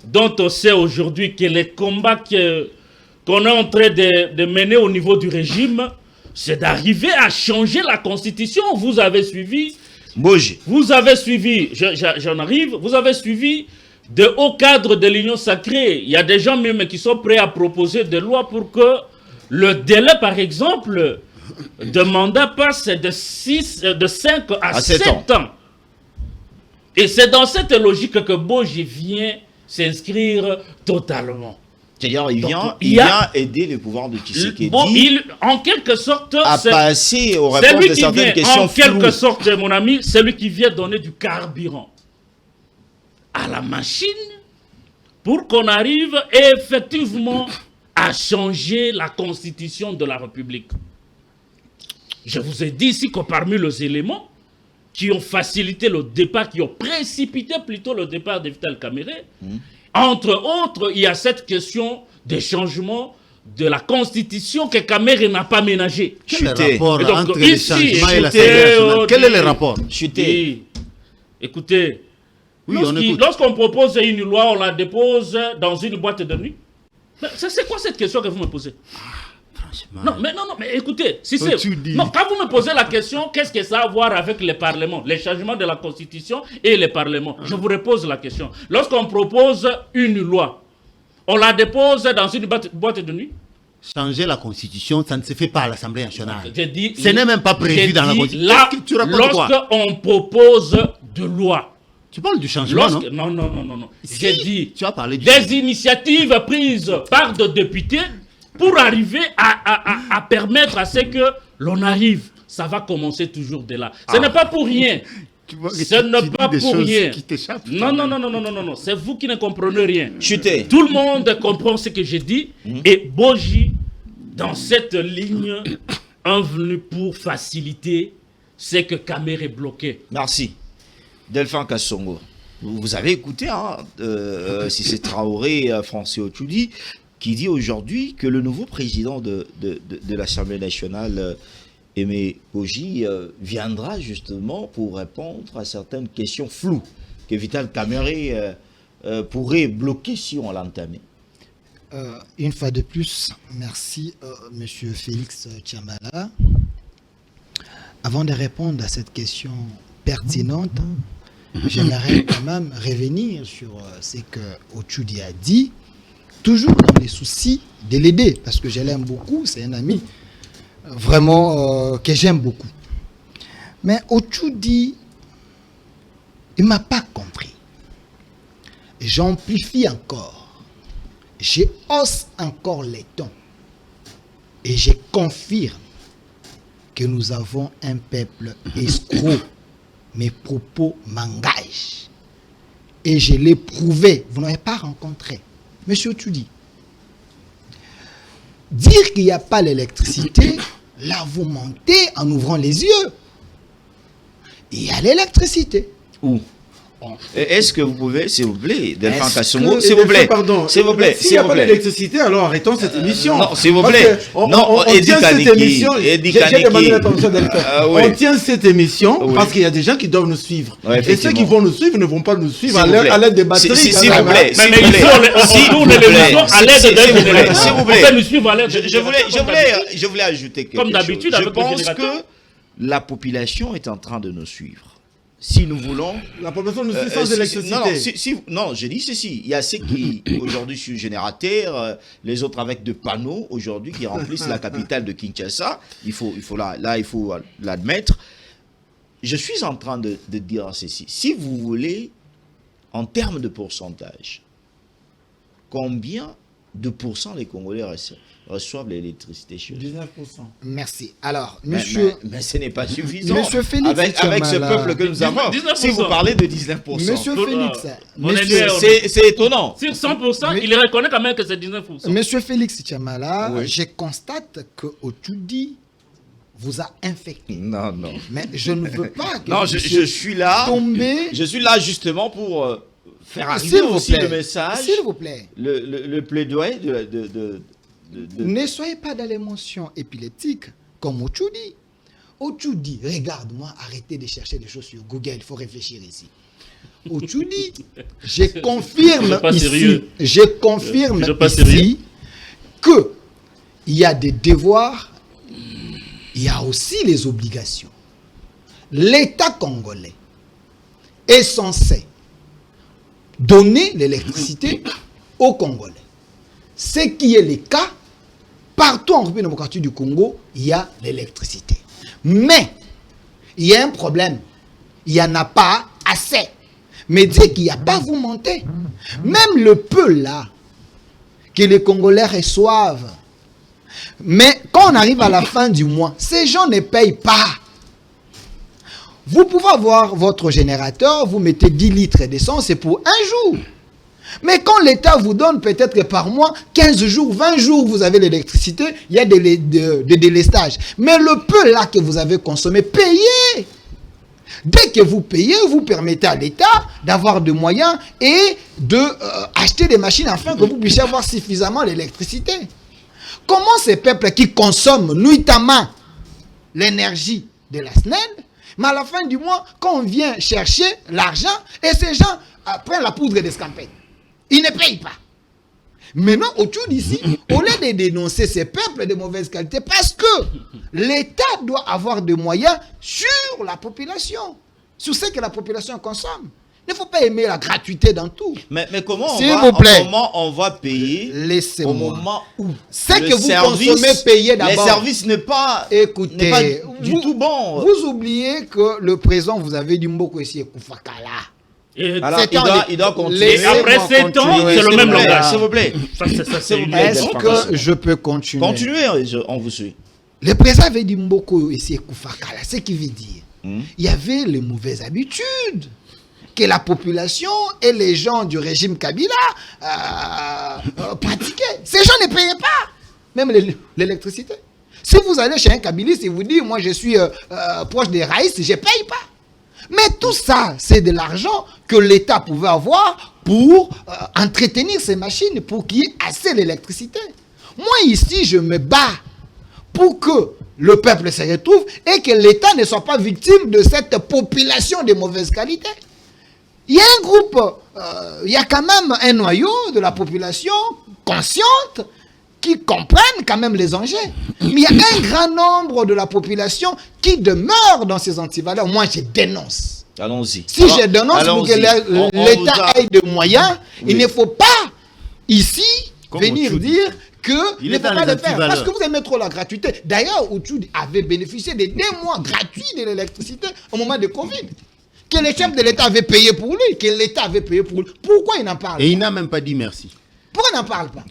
dont on sait aujourd'hui que les combats qu'on est en train de mener au niveau du régime, c'est d'arriver à changer la Constitution. Vous avez suivi Boji. Vous avez suivi, j'en arrive, vous avez suivi de hauts cadres de l'Union sacrée. Il y a des gens même qui sont prêts à proposer des lois pour que le délai, par exemple, de mandat passe de 5 à 7 ans. Et c'est dans cette logique que Boji vient s'inscrire totalement. C'est-à-dire, il vient aider le pouvoir de Tshisekedi en quelque sorte, à passer aux réponses de certaines questions en quelque sorte, mon ami, c'est lui qui vient donner du carburant à la machine pour qu'on arrive effectivement à changer la constitution de la République. Je vous ai dit ici que parmi les éléments qui ont facilité le départ, qui ont précipité plutôt le départ de Vital Kamerhe, entre autres, il y a cette question des changements de la constitution que Kamerhe n'a pas ménagé. Quel est le rapport entre ici, les changements et l'Assemblée nationale? Quel est le rapport? Écoutez, oui, lorsqu'on propose une loi, on la dépose dans une boîte de nuit. C'est quoi cette question que vous me posez? Non, mais écoutez, quand vous me posez la question, qu'est-ce que ça a à voir avec les parlements, les changements de la Constitution et les parlements? Je vous repose la question. Lorsqu'on propose une loi, on la dépose dans une boîte de nuit? Changer la Constitution, ça ne se fait pas à l'Assemblée nationale. Ce n'est même pas prévu dans la Constitution. Là, lorsqu'on propose de loi, tu parles du changement, non? Non. J'ai dit tu as parlé des initiatives prises par des députés pour arriver à permettre à ce que l'on arrive. Ça va commencer toujours de là. Ce n'est pas pour rien. Ce n'est pas pour rien. Non. C'est vous qui ne comprenez rien. Chutez. Tout le monde comprend ce que j'ai dit. Et Boji, dans cette ligne, est venu pour faciliter ce que Kamerhe bloquait. Merci. Delphin Kassongo. Vous avez écouté, si c'est Traoré, Français Otchoudi, qui dit aujourd'hui que le nouveau président de l'Assemblée nationale, Aimé Boji, viendra justement pour répondre à certaines questions floues que Vital Kamerhe pourrait bloquer si on l'entamait. Une fois de plus, merci Monsieur Félix Tchambala. Avant de répondre à cette question pertinente, j'aimerais quand même revenir sur ce que Otchoudi a dit, toujours dans les soucis de l'aider, parce que je l'aime beaucoup, c'est un ami vraiment que j'aime beaucoup. Mais Otchoudi, il ne m'a pas compris. J'amplifie encore, je hausse encore les tons, et je confirme que nous avons un peuple escroc. Mes propos m'engagent. Et je l'ai prouvé. Vous n'avez pas rencontré. Monsieur Otchoudi, dire qu'il n'y a pas l'électricité, là vous mentez en ouvrant les yeux. Il y a l'électricité. Où? Est-ce que vous pouvez, s'il vous plaît, Delphin Kassongo, s'il vous plaît, s'il vous plaît, s'il n'y a pas d'électricité, alors arrêtons cette émission. Non, s'il vous plaît. On tient cette émission. J'ai demandé la permission Delphin. On tient cette émission parce qu'il y a des gens qui doivent nous suivre. Et ceux qui vont nous suivre ne vont pas nous suivre à l'aide des batteries. S'il vous plaît. Mais on tourne l'émission à l'aide d'un générateur. S'il vous plaît. On peut nous suivre à l'aide d'un Je voulais ajouter quelque chose. Comme d'habitude, je pense que la population est en train de nous suivre. Si nous voulons... La population nous suit sans électricité. Non, j'ai dit ceci. Il y a ceux qui, aujourd'hui, sur générateur, les autres avec de panneaux, aujourd'hui, qui remplissent la capitale de Kinshasa. Il faut l'admettre. Je suis en train de dire ceci. Si vous voulez, en termes de pourcentage, combien de pourcents les Congolais reçoivent l'électricité chez eux? 19%. Merci. Alors, monsieur... Mais ce n'est pas suffisant. Monsieur Félix, avec ce peuple que nous avons, 19%. si vous parlez de 19%. Monsieur Félix, c'est étonnant. Sur 100%, il reconnaît quand même que c'est 19%. Monsieur Félix Tchamala, je constate que Otchoudi vous a infecté. Non. Mais je ne veux pas que non, je suis là. Tomber. Je suis là justement pour faire arriver aussi le message. S'il vous plaît. Le plaidoyer Ne soyez pas dans l'émotion épileptique comme Otchoudi. Otchoudi, regarde-moi, arrêtez de chercher des choses sur Google, il faut réfléchir ici. Otchoudi, je confirme ici que il y a des devoirs, il y a aussi les obligations. l'État congolais est censé donner l'électricité aux Congolais. Ce qui est le cas, partout en République démocratique du Congo, il y a l'électricité. Mais, il y a un problème. Il n'y en a pas assez. Mais dire qu'il n'y a pas, vous mentez. Même le peu là, que les Congolais reçoivent. Mais quand on arrive à la fin du mois, ces gens ne payent pas. Vous pouvez avoir votre générateur, vous mettez 10 litres d'essence, c'est pour un jour. Mais quand l'État vous donne peut-être que par mois, 15 jours, 20 jours, vous avez l'électricité, il y a des délestages. Mais le peu là que vous avez consommé, payez. Dès que vous payez, vous permettez à l'État d'avoir des moyens et d'acheter des machines afin que vous puissiez avoir suffisamment l'électricité. Comment ces peuples qui consomment nuitamment l'énergie de la SNEL, mais à la fin du mois, quand on vient chercher l'argent, et ces gens prennent la poudre d'escampette, ils ne payent pas. Maintenant, autour d'ici, au lieu de dénoncer ces peuples de mauvaise qualité, parce que l'État doit avoir des moyens sur la population, sur ce que la population consomme. Il ne faut pas aimer la gratuité dans tout. Mais comment comment on va payer au moment où c'est que vous consommez payer d'abord. Les services n'est pas du tout bon. Vous oubliez que le président vous avez dit Mboko ici et Koufakala. Alors, il doit continuer. Après 7 ans, c'est le même langage. S'il vous plaît. Est-ce que je peux continuer? Continuez, on vous suit. Le président avait dit Mboko ici et Koufakala. Ce qui veut dire il y avait les mauvaises habitudes que la population et les gens du régime Kabila pratiquaient. Ces gens ne payaient pas, même l'électricité. Si vous allez chez un Kabiliste et vous dites, moi je suis proche des raïstes, je ne paye pas. Mais tout ça, c'est de l'argent que l'État pouvait avoir pour entretenir ces machines, pour qu'il y ait assez d'électricité. Moi ici, je me bats pour que le peuple se retrouve et que l'État ne soit pas victime de cette population de mauvaise qualité. Il y a un groupe, il y a quand même un noyau de la population consciente qui comprennent quand même les enjeux. Mais il y a un grand nombre de la population qui demeure dans ces antivaleurs. Moi, je dénonce. Allons-y. Si je dénonce pour que l'État ait des moyens, il ne faut pas ici venir dire qu'il ne faut pas le faire. Parce que vous aimez trop la gratuité. D'ailleurs, Ouchoud avait bénéficié de 2 mois gratuits de l'électricité au moment de Covid. Que les chefs de l'État avaient payé pour lui, que l'État avait payé pour lui. Pourquoi il n'en parle pas? Et il n'a même pas dit merci. Pourquoi il n'en parle pas?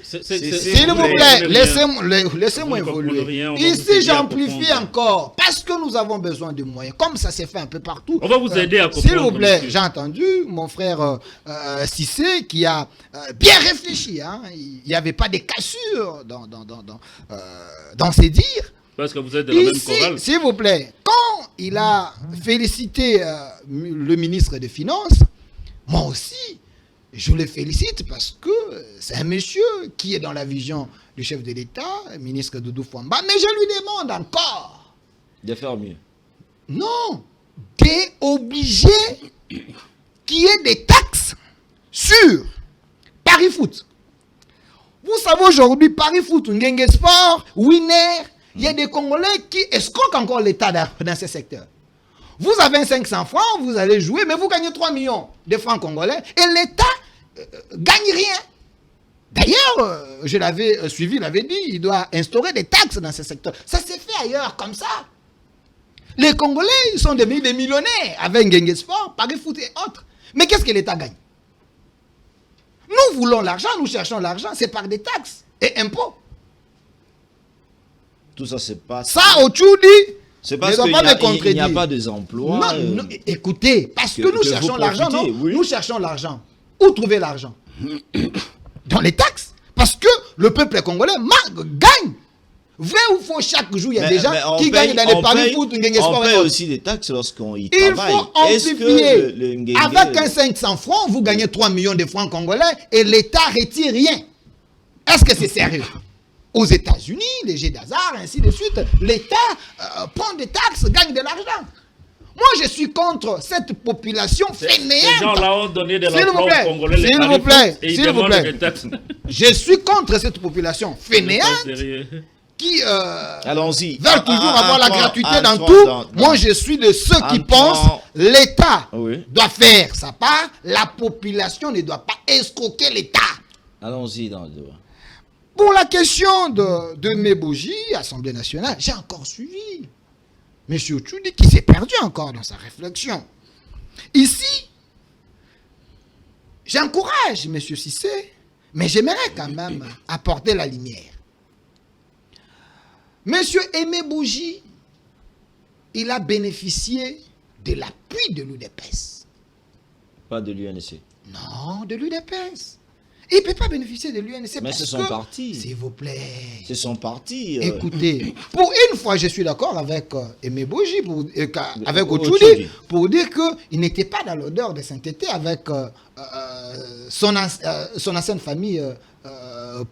S'il vous plaît, laissez-moi évoluer. Ici, j'amplifie encore, parce que nous avons besoin de moyens, comme ça s'est fait un peu partout. On va vous aider à comprendre. S'il vous plaît, j'ai entendu mon frère Cissé qui a bien réfléchi. Hein. Il n'y avait pas de cassure dans ses dires. Parce que vous êtes de la même chorale. S'il vous plaît, quand il a félicité le ministre des Finances, moi aussi, je le félicite parce que c'est un monsieur qui est dans la vision du chef de l'État, ministre Doudou Fouamba, mais je lui demande encore de faire mieux. Non, d'obliger qu'il y ait des taxes sur Paris Foot. Vous savez aujourd'hui, Paris Foot, Ngenge Sport, Winner, il y a des Congolais qui escroquent encore l'État dans ce secteur. Vous avez 500 francs, vous allez jouer, mais vous gagnez 3 millions de francs congolais et l'État gagne rien. D'ailleurs, je l'avais suivi, il avait dit, il doit instaurer des taxes dans ce secteur. Ça s'est fait ailleurs, comme ça. Les Congolais, ils sont devenus des millionnaires avec Ngenge Sport, Paris Foot et autres. Mais qu'est-ce que l'État gagne? Nous voulons l'argent, nous cherchons l'argent, c'est par des taxes et impôts. Tout ça, c'est pas... Ça, Ochoudi, c'est parce qu'il n'y a pas des emplois. Non, écoutez, parce que nous cherchons l'argent, non? Oui. Nous cherchons l'argent. Où trouver l'argent? Dans les taxes. Parce que le peuple congolais gagne. Vrai ou faux, chaque jour, il y a des gens qui gagnent dans les paris foot, on paye aussi des taxes lorsqu'on y travaille. Il faut amplifier. Avec un 500 francs, vous gagnez 3 millions de francs congolais et l'État retire rien. Est-ce que c'est sérieux? Aux États-Unis, les jeux d'hasard, ainsi de suite, l'État prend des taxes, gagne de l'argent. Moi, je suis contre cette population fainéante. Ces gens-là ont donné de l'emploi aux Congolais. S'il vous plaît. Je suis contre cette population fainéante qui Allons-y. veulent toujours avoir la gratuité dans entrons tout. Moi, je suis de ceux qui pensent l'État doit faire sa part. La population ne doit pas escroquer l'État. Allons-y dans le débat. Pour la question de Meboji, Assemblée nationale, j'ai encore suivi M. Tchoudi qui s'est perdu encore dans sa réflexion. Ici, j'encourage M. Cissé, mais j'aimerais quand même apporter la lumière. M. Aimé Bougie, il a bénéficié de l'appui de l'UDPS. Pas de l'UNC. Non, de l'UDPS. Il ne peut pas bénéficier de l'UNC. Mais c'est son parti. S'il vous plaît. C'est son parti. Écoutez, pour une fois, je suis d'accord avec Aimé Bougie, avec Otchoudi, pour dire qu'il n'était pas dans l'odeur de sainteté avec son ancienne famille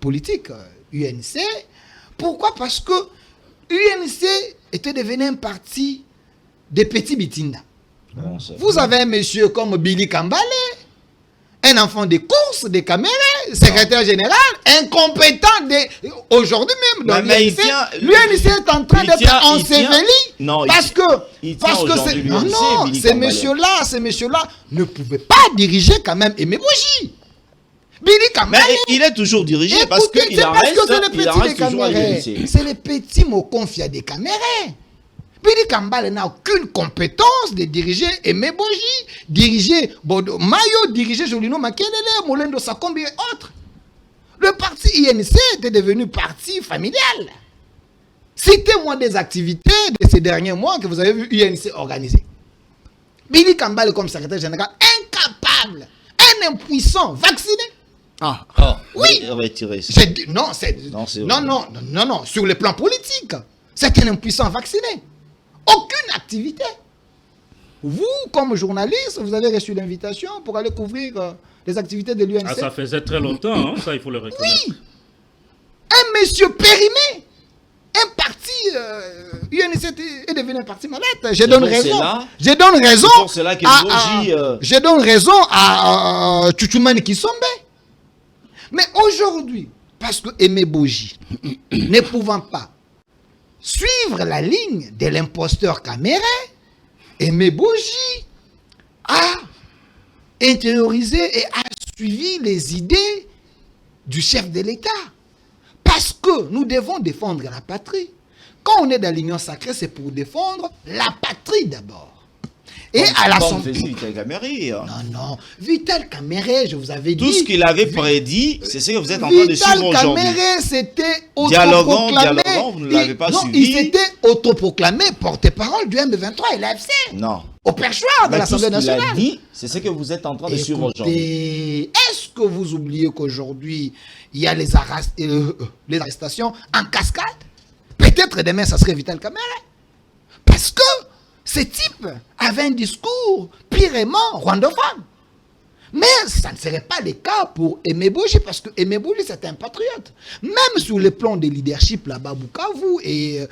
politique, UNC. Pourquoi? Parce que UNC était devenu un parti des petits bitinda. Bon, vous avez un monsieur comme Billy Kambale, un enfant des courses, des caméras, secrétaire général, incompétent aujourd'hui même dans l'UNC. L'UNC est en train d'être enseveli parce que ces messieurs-là ne pouvaient pas diriger quand même Aimé Bougie. Billy Kambale, mais il est toujours dirigé. Écoutez, parce que c'est les petits mots confiés des caméras. Billy Kambale n'a aucune compétence de diriger Aimé Bougie, diriger Bodo Mayo, diriger Jolino Makelele, Molendo Sakombi et autres. Le parti INC était devenu parti familial. Citez-moi des activités de ces derniers mois que vous avez vu UNC organiser. Billy Kambale comme secrétaire général, incapable, un impuissant, vacciné. Oui. Retirez. Non, sur le plan politique, c'est un impuissant vacciné. Aucune activité. Vous, comme journaliste, vous avez reçu l'invitation pour aller couvrir les activités de l'UNC. Ça faisait très longtemps, ça il faut le reconnaître. Oui. Un monsieur périmé, un parti, UNC est devenu un parti malade. Je donne raison à Tchouchoumani Kisombe. Mais aujourd'hui, parce que Aimé Bougie, ne pouvant pas suivre la ligne de l'imposteur Caméré, Aimé Bougie a intériorisé et a suivi les idées du chef de l'État. Parce que nous devons défendre la patrie. Quand on est dans l'union sacrée, c'est pour défendre la patrie d'abord. Et à l'Assemblée. Non. Vital Caméré, je vous avais dit. Tout ce qu'il avait prédit, c'est ce que vous êtes en train de suivre aujourd'hui. Vital Caméré, c'était autoproclamé. Dialoguant, vous ne l'avez pas suivi. Il s'était autoproclamé porte-parole du M23 et l'AFC. Non. Au perchoir de l'Assemblée nationale. Il a dit, c'est ce que vous êtes en train de suivre aujourd'hui. Est-ce que vous oubliez qu'aujourd'hui, il y a les arrestations en cascade? Peut-être demain, ça serait Vital Caméré. Parce que ce type avait un discours purement rwandophone. Mais ça ne serait pas le cas pour Aimé Bougie, parce que Aimé Bougie, c'est un patriote. Même sur le plan de leadership là-bas, Bukavu et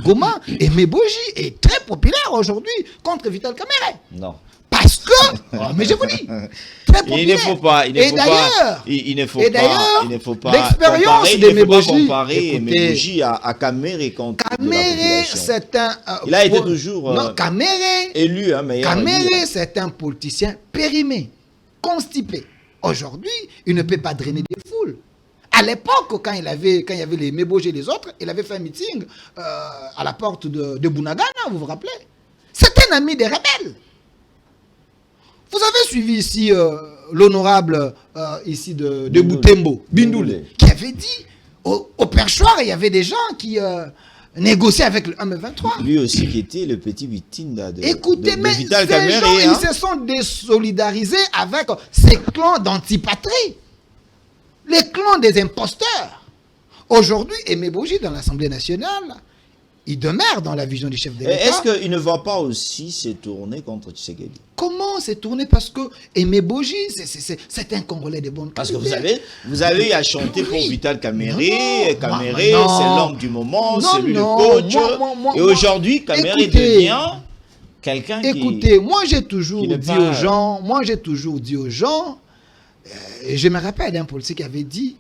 Goma, Aimé Bougie est très populaire aujourd'hui contre Vital Caméré. Non. Parce que, mais je vous dis, très populaire. Il ne faut pas l'expérience d'Aimé Bougie, comparer Aimé Bougie à Caméré contre Caméré, c'est un... il a été toujours élu. Caméré, c'est un politicien périmé, constipé. Aujourd'hui, il ne peut pas drainer des foules. À l'époque, quand il y avait les Mébogé et les autres, il avait fait un meeting à la porte de Bunagana, vous vous rappelez? C'est un ami des rebelles. Vous avez suivi ici l'honorable ici de Boutembo, Bindoul, qui avait dit au perchoir, il y avait des gens qui négociaient avec le M23. Lui aussi qui était le petit victime de Vital Caméré. Ces gens, ils se sont désolidarisés avec ces clans d'antipatrie, les clans des imposteurs. Aujourd'hui, Aimé Bougie dans l'Assemblée nationale, il demeure dans la vision du chef de l'État. Est-ce qu'il ne va pas aussi se tourner contre Tshisekedi? Comment se tourner? Parce que Aimé Bougie, c'est un Congolais de bonne qualité. Parce que vous avez à chanter pour Vital Caméré. Caméré, c'est l'homme du moment, c'est lui le coach. Et aujourd'hui, Caméré devient quelqu'un qui... Écoutez, moi j'ai toujours dit aux gens, et je me rappelle d'un policier qui avait dit,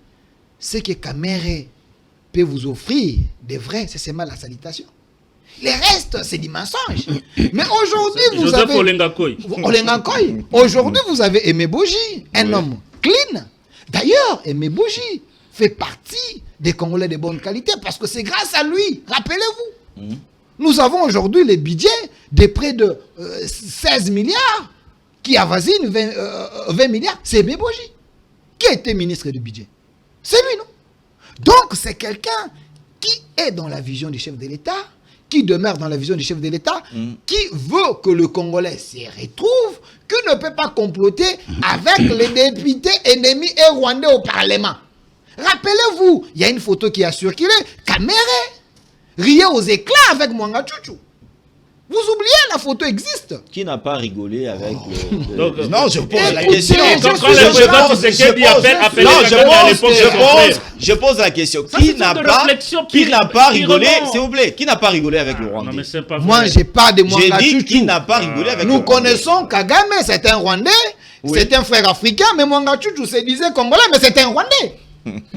c'est que Caméré peut vous offrir des vrais, c'est seulement la salutation. Les restes, c'est du mensonge. Mais aujourd'hui, vous Joseph avez... Olengakoy. Olengakoy. Aujourd'hui, vous avez Aimé Boji, un homme clean. D'ailleurs, Aimé Boji fait partie des Congolais de bonne qualité parce que c'est grâce à lui. Rappelez-vous. Nous avons aujourd'hui les budgets de près de 16 milliards qui avoisinent 20 milliards. C'est Aimé Boji qui a été ministre du budget. C'est lui, non? Donc, c'est quelqu'un qui est dans la vision du chef de l'État, qui demeure dans la vision du chef de l'État, qui veut que le Congolais s'y retrouve, qui ne peut pas comploter avec les députés ennemis et rwandais au Parlement. Rappelez-vous, il y a une photo qui a circulé, Kamere riait aux éclats avec Mwanga Tchouchou. Vous oubliez, la photo existe. Qui n'a pas rigolé avec le... Donc, non, je pose la écoutez, question. Je pose la question. Qui n'a pas rigolé, s'il vous plaît, qui n'a pas rigolé avec le Rwandais? Moi, j'ai pas de Mwanga J'ai dit Tchouchou. qui n'a pas rigolé avec le Nous Rwandais. connaissons Kagame, c'est un Rwandais, c'est un frère africain, mais Mwanga Tchouchou se disait Congolais, mais c'est un Rwandais.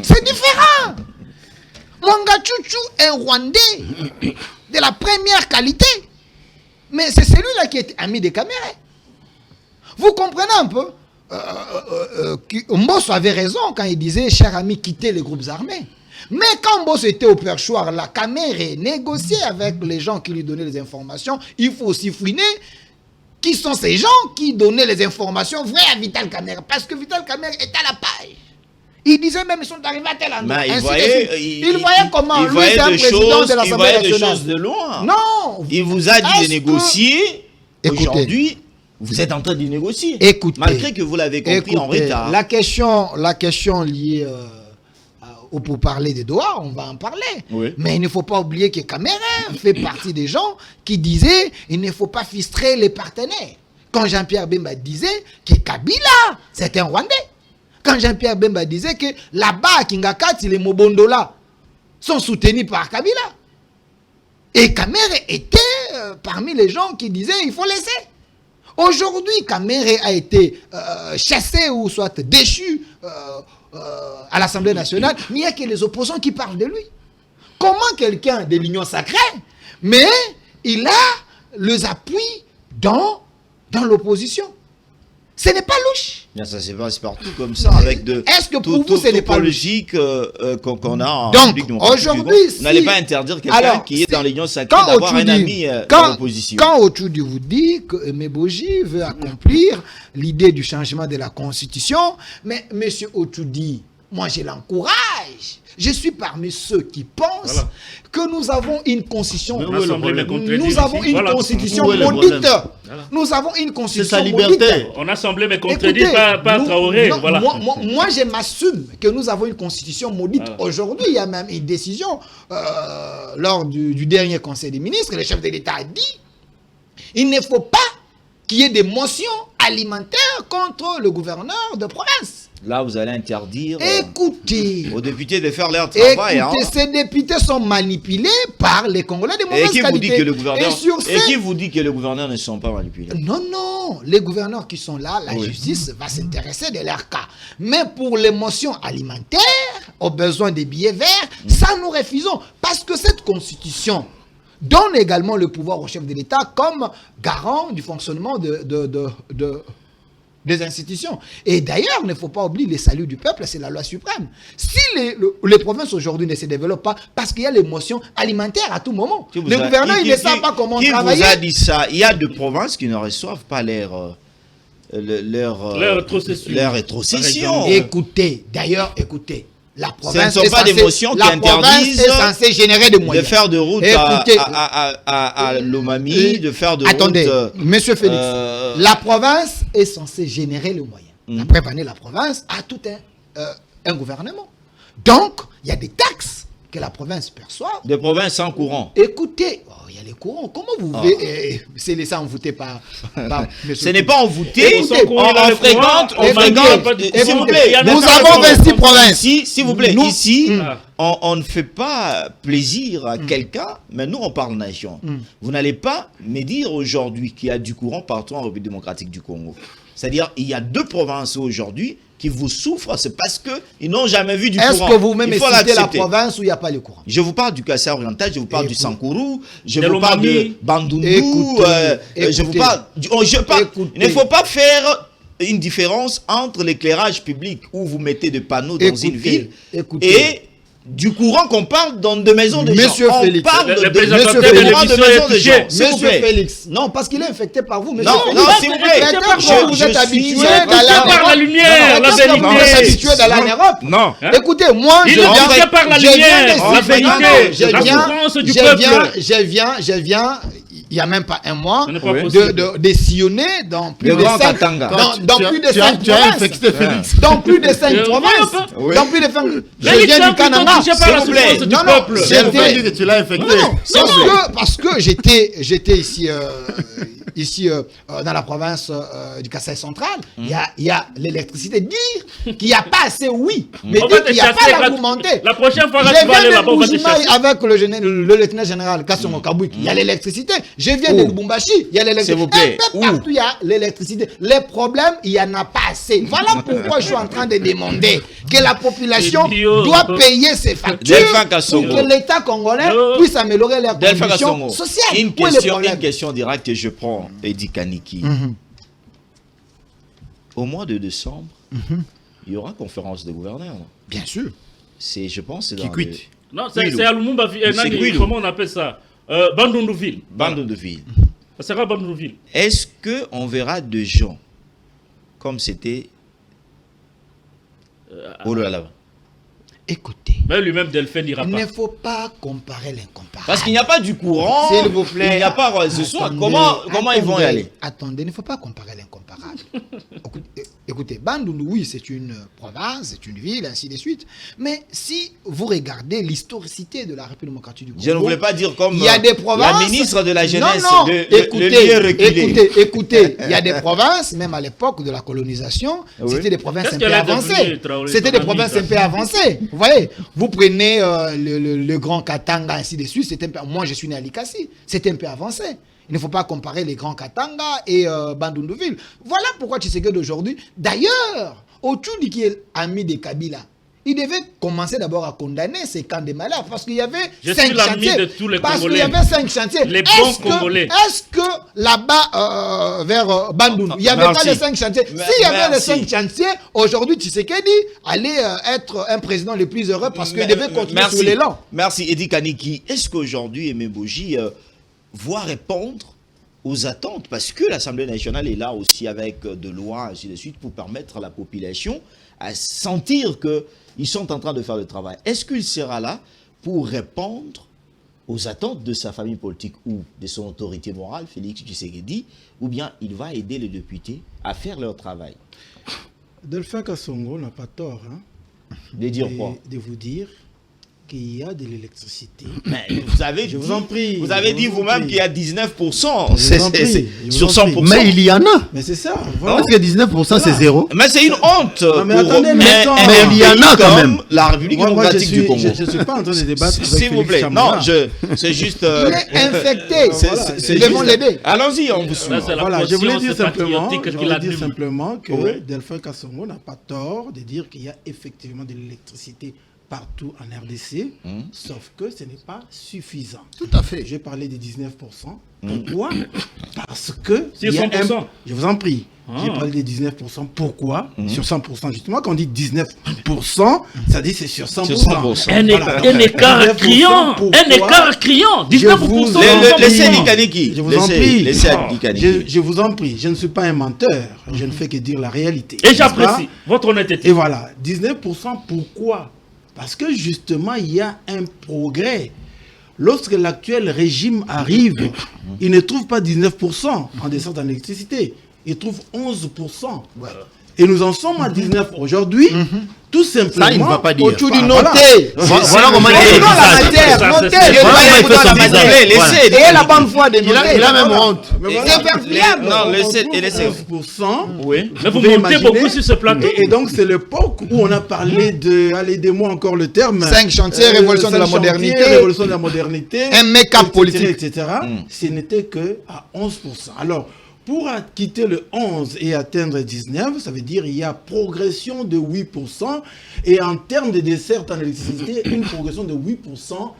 C'est différent. Mwanga Tchouchou est un Rwandais de la première qualité. Mais c'est celui-là qui est ami des Kamere. Vous comprenez un peu Mbosso avait raison quand il disait, cher ami, quittez les groupes armés. Mais quand Mbosso était au perchoir, la Kamere négociait avec les gens qui lui donnaient les informations. Il faut aussi fouiner qui sont ces gens qui donnaient les informations vraies à Vital Kamerhe. Parce que Vital Kamerhe est à la page. Il disait même ils sont arrivés à tel endroit. Il voyait comment lui c'est un président de l'Assemblée nationale. Il voyait des choses de loin. Non. Il vous a dit de négocier. Écoutez, aujourd'hui, vous êtes en train de négocier. Écoutez, malgré que vous l'avez compris en retard. La question liée au pourparler des Doha, on va en parler. Oui. Mais il ne faut pas oublier que Kamere fait partie des gens qui disaient il ne faut pas frustrer les partenaires. Quand Jean-Pierre Bemba disait que Kabila, c'est un Rwandais. Quand Jean-Pierre Bemba disait que là-bas, à Kingakati, les Mobondola sont soutenus par Kabila. Et Kamere était parmi les gens qui disaient il faut laisser. Aujourd'hui, Kamere a été chassé ou soit déchu à l'Assemblée nationale. Il n'y a que les opposants qui parlent de lui. Comment quelqu'un de l'Union sacrée, mais il a les appuis dans l'opposition? Ce n'est pas louche. Ça se passe partout comme ça, avec de... Est-ce que pour vous, ce n'est pas logique qu'on a en donc, aujourd'hui, vous n'allez pas interdire quelqu'un qui est dans l'Union sacrée d'avoir un ami dans l'opposition. Quand Ochoudi vous dit que M. Boji veut accomplir l'idée du changement de la Constitution, mais M. Ochoudi, moi je l'encourage. Je suis parmi ceux qui pensent que nous avons une constitution. Nous avons une constitution maudite. Nous avons une constitution maudite. On a semblé me contredire par Traoré. Moi, je m'assume que nous avons une constitution maudite. Aujourd'hui, il y a même une décision lors du dernier conseil des ministres. Le chef de l'État a dit il ne faut pas qu'il y ait des motions alimentaires contre le gouverneur de province. Là, vous allez interdire aux députés de faire leur travail. Ces députés sont manipulés par les Congolais de mauvaise qualité. Et qui vous dit que les gouverneurs ne sont pas manipulés? Non. Les gouverneurs qui sont là, la justice va s'intéresser de leur cas. Mais pour les motions alimentaires, au besoin des billets verts, ça nous refusons. Parce que cette constitution donne également le pouvoir au chef de l'État comme garant du fonctionnement des institutions. Et d'ailleurs, il ne faut pas oublier les saluts du peuple, c'est la loi suprême. Si les provinces aujourd'hui ne se développent pas, parce qu'il y a les motions alimentaires à tout moment, les gouverneurs, ils ne savent pas comment travailler. Qui vous a dit ça? Il y a des provinces qui ne reçoivent pas leur rétrocession. Écoutez, la province ce ne sont pas des motions qui interdisent est censée générer des moyens. De faire de route à Lomami, de faire de route... Attendez, monsieur Félix, la province est censée générer les moyens. Après, la province a tout un gouvernement. Donc, il y a des taxes que la province perçoit. Des provinces sans courant. Écoutez, il y a les courants. Comment vous pouvez c'est laissé envoûter par ce n'est pas envoûté. On fréquente. S'il vous plaît, nous avons 26 provinces. S'il vous plaît, ici, on ne fait pas plaisir à quelqu'un, mais nous, on parle nation. Vous n'allez pas me dire aujourd'hui qu'il y a du courant partout en République démocratique du Congo. C'est-à-dire, il y a 2 provinces aujourd'hui qui vous souffrent, c'est parce qu'ils n'ont jamais vu du Est-ce courant. que vous-même Il faut citez la l'accepter. province où il n'y a pas le courant? Je vous parle du Kassai oriental, je vous parle du Écoute. Sankourou, je De vous parle de l'Omami. Bandundu, Écoutez, je vous parle... écoutez. Il ne faut pas faire une différence entre l'éclairage public où vous mettez des panneaux dans une ville et du courant qu'on parle dans des maisons de Monsieur gens. Félix. On parle Le de présentateur courant de de l'émission maisons de est gens. touché. S'il vous Monsieur plaît. Félix, non, parce qu'il est infecté par vous. Monsieur Non, Félix. non, s'il vous plaît. Peut-être que vous êtes habitué suis- dans Touché la par la lumière, la Peut-être que vous êtes vérité. habitué dans la Europe. Non. Écoutez, moi, Il je est viens touché par la je viens lumière, de la citer- vérité, non, la souffrance du peuple. je viens, il n'y a même pas un mois, Ce n'est pas Oui. possible. de sillonner dans plus Le de Grand 5 Katanga. dans plus de 5 Tu as provinces. infecté Félix. Dans plus de 5 Oui. provinces. Oui. Dans plus de 5. Je Félix, viens un du plutôt Kananga. touché par la S'il vous plaît. souffrance du Non, non, peuple. c'est- Je veux dire que tu l'as infecté. Non, parce que j'étais ici dans la province du Kassai central, il y a l'électricité. Dire qu'il n'y a pas assez, oui, mais On dire va te qu'il n'y a chasser pas la montée. La prochaine fois, Je là, tu vas aller viens là-bas, de on va te Bujimaï chasser. avec le lieutenant général Kassongo Kabouik. Il y a l'électricité. Je viens de Lubumbashi. Il y a l'électricité. S'il vous plaît. Un peu partout, il y a l'électricité. Les problèmes, il n'y en a pas assez. Voilà pourquoi je suis en train de demander que la population Idiot. doit payer ses factures Delphin pour Kassongo. que l'État congolais Non. puisse améliorer leurs Delphin conditions Kassongo. sociales. Une Où est le problème? question directe que je prends, Eddie Kaniki. Au mois de décembre, il y aura conférence de gouverneurs. non? Bien sûr. C'est, je pense, c'est Qui dans quitte. Non, Kwilu. c'est à Lumumba, C'est Nani, Kwilu. comment on appelle ça Bandundu-ville. bande de ville. Ça sera Bandundu-ville. Est-ce qu'on verra des gens comme c'était au là Écoutez, Mais lui-même, Delphin n'ira il pas. ne faut pas comparer l'incomparable. Parce qu'il n'y a pas du courant. S'il vous plaît. Il n'y a pas ce soir. Attendez, Comment ils vont y aller? Attendez, il ne faut pas comparer l'incomparable. Écoutez, Bandundu, oui, c'est une province, c'est une ville, ainsi de suite. Mais si vous regardez l'historicité de la République démocratique du Congo, Je ne voulais pas dire comme il y a des provinces. la ministre de la Jeunesse, Non, non, le lieu reculé. écoutez, il y a des provinces, même à l'époque de la colonisation, Oui. c'était des provinces Qu'est-ce un peu qu'elle est devenue, avancées. Traoré, C'était ton des provinces ami, un peu avancées. Vous voyez, vous prenez le Grand Katanga, ainsi de suite. C'était moi, je suis né à Likasi. C'était un peu avancé. Il ne faut pas comparer les Grands Katanga et Bandunduville. Voilà pourquoi Tshisekedi aujourd'hui. D'ailleurs, Otudi qui est ami de Kabila, il devait commencer d'abord à condamner ces camps de malades parce qu'il y avait Je 5 suis l'ami chantiers. de tous les Parce qu'il Congolais. y avait 5 chantiers. Les bons Congolais. Est-ce que là-bas, vers Bandundu, il n'y avait Merci. pas les 5 chantiers? Me- S'il y avait les merci. 5 chantiers, aujourd'hui, Tshisekedi allait être un président le plus heureux parce qu'il devait continuer Merci. sur l'élan. Merci, Eddie Kaniki. Est-ce qu'aujourd'hui, Emeboji voit répondre aux attentes? Parce que l'Assemblée nationale est là aussi avec de lois, ainsi de suite, pour permettre à la population à sentir qu'ils sont en train de faire le travail. Est-ce qu'il sera là pour répondre aux attentes de sa famille politique ou de son autorité morale, Félix Tshisekedi, ou bien il va aider les députés à faire leur travail? Delphin Kassongo n'a pas tort De dire quoi? de vous dire qu'il y a de l'électricité. Mais vous avez Je dit, vous en prie, vous avez je dit vous en vous-même prie. qu'il y a 19%. Je vous en C'est prie, je sur vous en prie. 100%. Mais il y en a. Mais c'est ça. Voilà. Parce que 19% c'est zéro. Mais c'est une honte. mais pour attendez, mais un attends. pays Mais il y en a quand comme même. La République Moi, démocratique du Congo. je ne suis pas en train de débattre avec S'il vous Félix plaît. Chamara. Non, c'est juste. Il est infecté. c'est Nous devons juste- l'aider. Allons-y, on vous suit. Là, c'est la Voilà, je voulais conscience dire simplement, patriotique je qu'il voulais dire anime. simplement que Oui. Delphin Kassongo n'a pas tort de dire qu'il y a effectivement de l'électricité partout en RDC, sauf que ce n'est pas suffisant. Tout à fait. J'ai parlé des 19%. Pourquoi? Parce que... Sur il y a 100%. Je vous en prie. J'ai Ah. parlé des 19%. Pourquoi? Sur 100%. Justement, quand on dit 19%, ça dit c'est sur 100%. Sur 100%. Un Voilà. écart 19%, criant. Un pourquoi? écart criant. 19%. Laissez Absolument. Eddie Kaniki. Je vous en prie. Laissez Eddie Kaniki. Je vous en prie. Je ne suis pas un menteur. Je ne fais que dire la réalité. Et N'est-ce pas? j'apprécie votre honnêteté. Et voilà, 19%, pourquoi? Parce que justement, il y a un progrès. Lorsque l'actuel régime arrive, il ne trouve pas 19% en descente en électricité. Il trouve 11%. Et nous en sommes à 19 aujourd'hui. Tout simplement. Ça, il ne va pas dire. Au-dessus du Voilà. noté. Voilà comment il Notez est dans la matière. ça, Notez. c'est- Je Voilà vais comment il écouter fait la son matière. business. Laissez. Et la bonne foi de noter. Il a même honte. C'est perfiable. Non, On laissez. trouve Et laissez. 11%. Oui. Mais vous pouvez montez imaginer. beaucoup sur ce plateau. Et donc, c'est l'époque où on a parlé de, allez, aidez-moi encore le terme. 5 chantiers, révolution de la 5 chantiers, modernité. révolution de la modernité. Un make-up politique. Etc. Ce n'était que à 11%. Alors, pour quitter le 11 et atteindre 19, ça veut dire qu'il y a progression de 8%. Et en termes de desserte en électricité, une progression de 8%,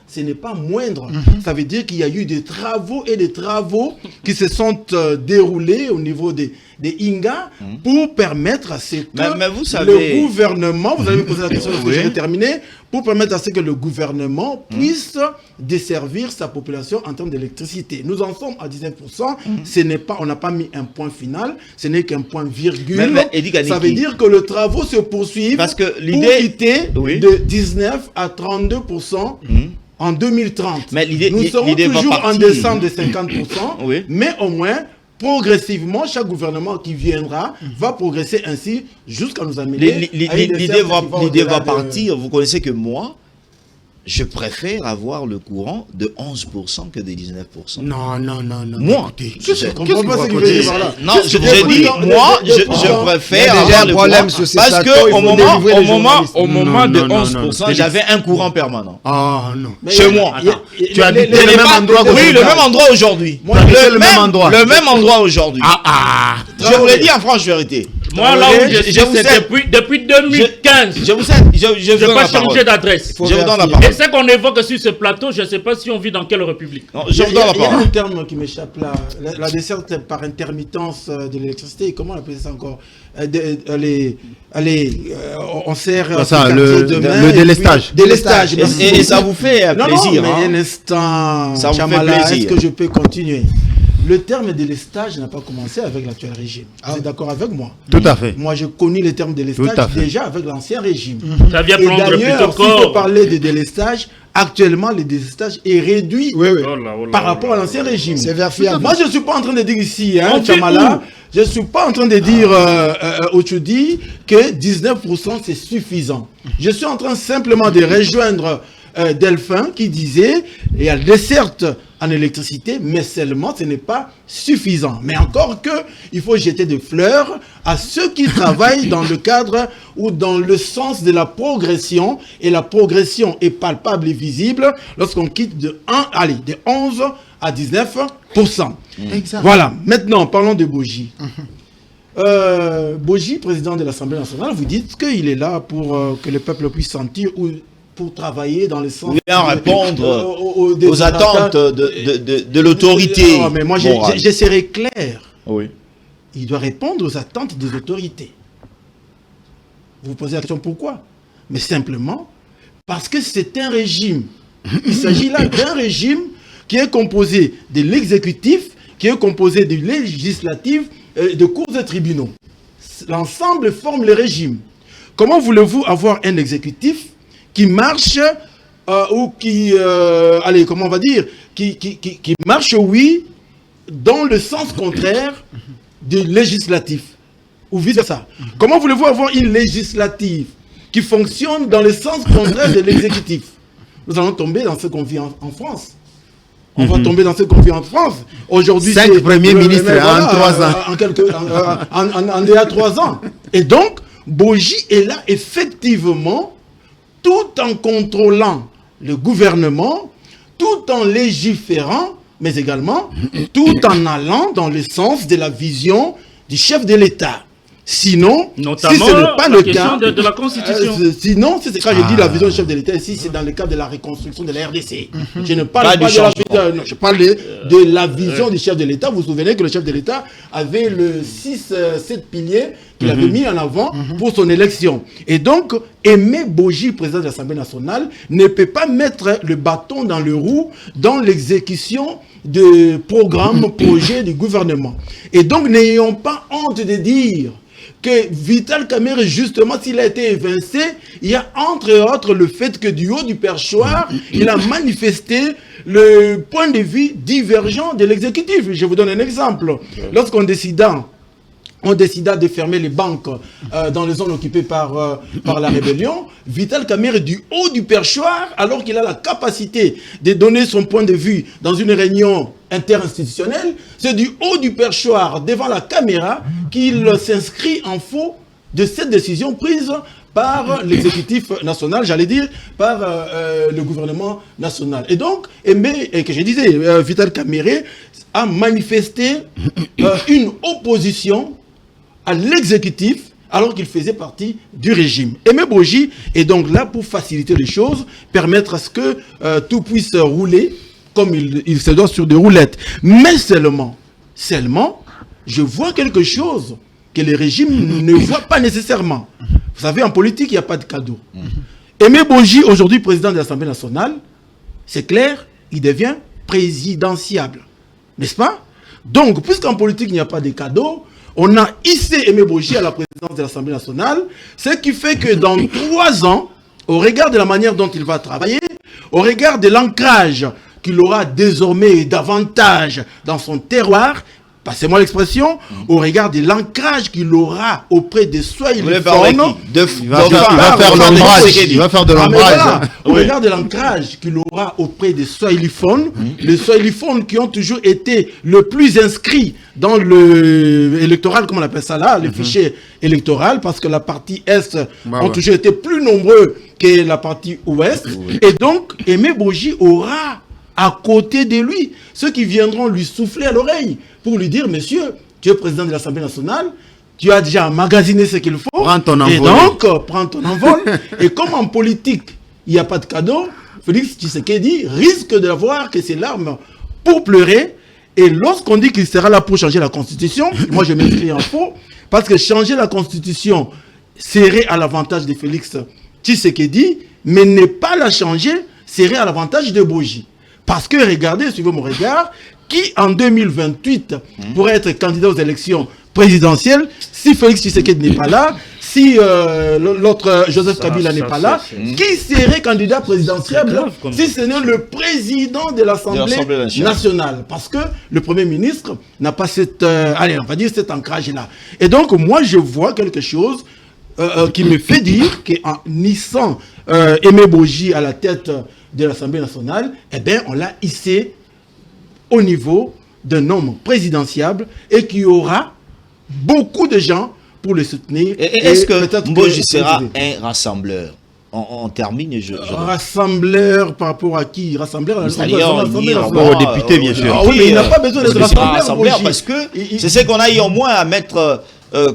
ce n'est pas moindre. Ça veut dire qu'il y a eu des travaux et des travaux qui se sont déroulés au niveau des INGA pour permettre à ce que mais vous savez... le gouvernement, vous avez posé la question, je vais terminer, pour permettre à ce que le gouvernement puisse desservir sa population en termes d'électricité. Nous en sommes à 19%, ce n'est pas, on n'a pas mis un point final, ce n'est qu'un point virgule. Ça veut dire que les travaux se poursuivent parce que pour l'idée de 19 à 32% en 2030. Mais nous serons toujours en décembre de 50%, mais au moins, progressivement, chaque gouvernement qui viendra va progresser ainsi jusqu'à nous amener. L'idée va partir. Vous connaissez que moi, je préfère avoir le courant de 11% que de 19%. Non. Moi, je comprends pas ce que vous voulez dire par là. Non, je dis, moi, je préfère avoir le problème courant. sur ces Parce qu'au moment de Non, 11%, j'avais un courant permanent. Ah non. Chez moi. Tu habites le même endroit que oui, le même endroit aujourd'hui. Le même endroit. Le même endroit aujourd'hui. Je vous l'ai dit en franche vérité. Moi, là où je suis, c'est depuis 2015. Je vous n'ai pas changé d'adresse. Je vous donne la Et parole. ce qu'on évoque sur ce plateau, je ne sais pas si on vit dans quelle république. Je vous donne la Il y a parole. un terme qui m'échappe là. La desserte par intermittence de l'électricité. Comment on appelle ça encore? On sert ça, le délestage. Délestage. Et ça vous fait plaisir. Non, mais un instant, Ça vous fait Chamala, plaisir. est-ce que je peux continuer? Le terme délestage n'a pas commencé avec l'actuel régime. Vous êtes d'accord avec moi? Tout à fait. Moi, je connais le terme délestage déjà avec l'ancien régime. Ça vient Et prendre d'ailleurs, plutôt s'il faut corps. parler de délestage, actuellement, le délestage est réduit par rapport à l'ancien régime. C'est vérifiable. Moi, je ne suis pas en train de dire ici, On dit Chamala, je ne suis pas en train de dire, Ochudi, que 19% c'est suffisant. Je suis en train simplement de rejoindre Delphin qui disait, il y a des certes en électricité, mais seulement ce n'est pas suffisant. Mais encore que, il faut jeter des fleurs à ceux qui travaillent dans le cadre ou dans le sens de la progression, et la progression est palpable et visible lorsqu'on quitte de 11 à 19%. Exact. Voilà, maintenant parlons de Boji. Boji, président de l'Assemblée nationale, vous dites qu'il est là pour que le peuple puisse sentir ou pour travailler dans le sens... Vous voulez répondre aux attentes de l'autorité. Mais moi, je serai clair. Oui. Il doit répondre aux attentes des autorités. Vous vous posez la question pourquoi? Mais simplement parce que c'est un régime. Il s'agit là d'un régime qui est composé de l'exécutif, qui est composé du législatif, de cours et tribunaux. L'ensemble forme le régime. Comment voulez-vous avoir un exécutif qui marche ou qui, comment on va dire, qui marche, oui, dans le sens contraire du législatif, ou vice-versa. Comment voulez-vous avoir une législative qui fonctionne dans le sens contraire de l'exécutif? Nous allons tomber dans ce qu'on vit en France. On va tomber dans ce qu'on vit en France. Aujourd'hui, 5 premiers ministres en 3 ans. En 3 ans. Et donc, Boji est là, effectivement, tout en contrôlant le gouvernement, tout en légiférant, mais également tout en allant dans le sens de la vision du chef de l'État. Sinon, notamment si ce n'est pas le cas de la Constitution. Sinon, c'est quand je dis la vision du chef de l'État, ici c'est dans le cadre de la reconstruction de la RDC. Je ne parle pas de la vision, je parle de la vision du chef de l'État. Vous vous souvenez que le chef de l'État avait le 6-7 piliers qu'il avait mis en avant pour son élection. Et donc, Aimé Boji, président de l'Assemblée nationale, ne peut pas mettre le bâton dans le roue dans l'exécution de programmes, projets du gouvernement. Et donc, n'ayons pas honte de dire que Vital Kamerhe, justement, s'il a été évincé, il y a entre autres le fait que du haut du perchoir, il a manifesté le point de vue divergent de l'exécutif. Je vous donne un exemple. Lorsqu'on décida de fermer les banques dans les zones occupées par la rébellion, Vital Kamerhe, du haut du perchoir, alors qu'il a la capacité de donner son point de vue dans une réunion interinstitutionnelle, c'est du haut du perchoir, devant la caméra, qu'il s'inscrit en faux de cette décision prise par l'exécutif national, j'allais dire, par le gouvernement national. Et donc, et que je disais, Vital Kamerhe a manifesté une opposition à l'exécutif alors qu'il faisait partie du régime. Aimé Boji est donc là pour faciliter les choses, permettre à ce que tout puisse rouler comme il se doit sur des roulettes. Mais seulement, je vois quelque chose que le régime ne voit pas nécessairement. Vous savez, en politique, il n'y a pas de cadeau. Aimé Boji, aujourd'hui président de l'Assemblée nationale, c'est clair, il devient présidentiable. N'est-ce pas? Donc, puisqu'en politique, il n'y a pas de cadeau, on a hissé Aimé Boji à la présidence de l'Assemblée nationale, ce qui fait que dans 3 ans, au regard de la manière dont il va travailler, au regard de l'ancrage qu'il aura désormais davantage dans son terroir, passez-moi l'expression, au regard de l'ancrage qu'il aura auprès des Swahiliphones. Il va faire l'ombrage. Il va faire de l'ombrage. Au regard de l'ancrage qu'il aura auprès des Swahiliphones, les Swahiliphones qui ont toujours été le plus inscrits dans le électoral, comme on appelle ça là, le fichier électoral, parce que la partie Est ont toujours été plus nombreux que la partie Ouest. Et donc, Aimé Boji aura à côté de lui ceux qui viendront lui souffler à l'oreille pour lui dire, monsieur, tu es président de l'Assemblée nationale, tu as déjà emmagasiné ce qu'il faut, prends ton envol. Et donc, prends ton envol. Et comme en politique, il n'y a pas de cadeau, Félix Tshisekedi risque d'avoir que ses larmes pour pleurer. Et lorsqu'on dit qu'il sera là pour changer la Constitution, moi je m'inscris en faux, parce que changer la Constitution serait à l'avantage de Félix Tshisekedi, mais ne pas la changer serait à l'avantage de Boji. Parce que, regardez, suivez mon regard, qui en 2028 pourrait être candidat aux élections présidentielles si Félix Tshisekedi n'est pas là, si l'autre Joseph Kabila n'est pas là, qui serait candidat présidentiel si ce n'est le président de l'Assemblée nationale? Parce que le Premier ministre n'a pas cette, allez, on va dire cet ancrage-là. Et donc, moi, je vois quelque chose qui me fait dire qu'en hissant Aimé Boji à la tête de l'Assemblée nationale, eh bien, on l'a hissé au niveau d'un homme présidentiable et qui aura beaucoup de gens pour le soutenir. Est-ce que Boji sera un rassembleur? On termine et rassembleur par rapport à qui? Rassembleur à l'Assemblée aux députés, bien sûr. Oui, mais il n'a pas besoin d'être rassembleur parce que c'est ce qu'on a eu au moins à mettre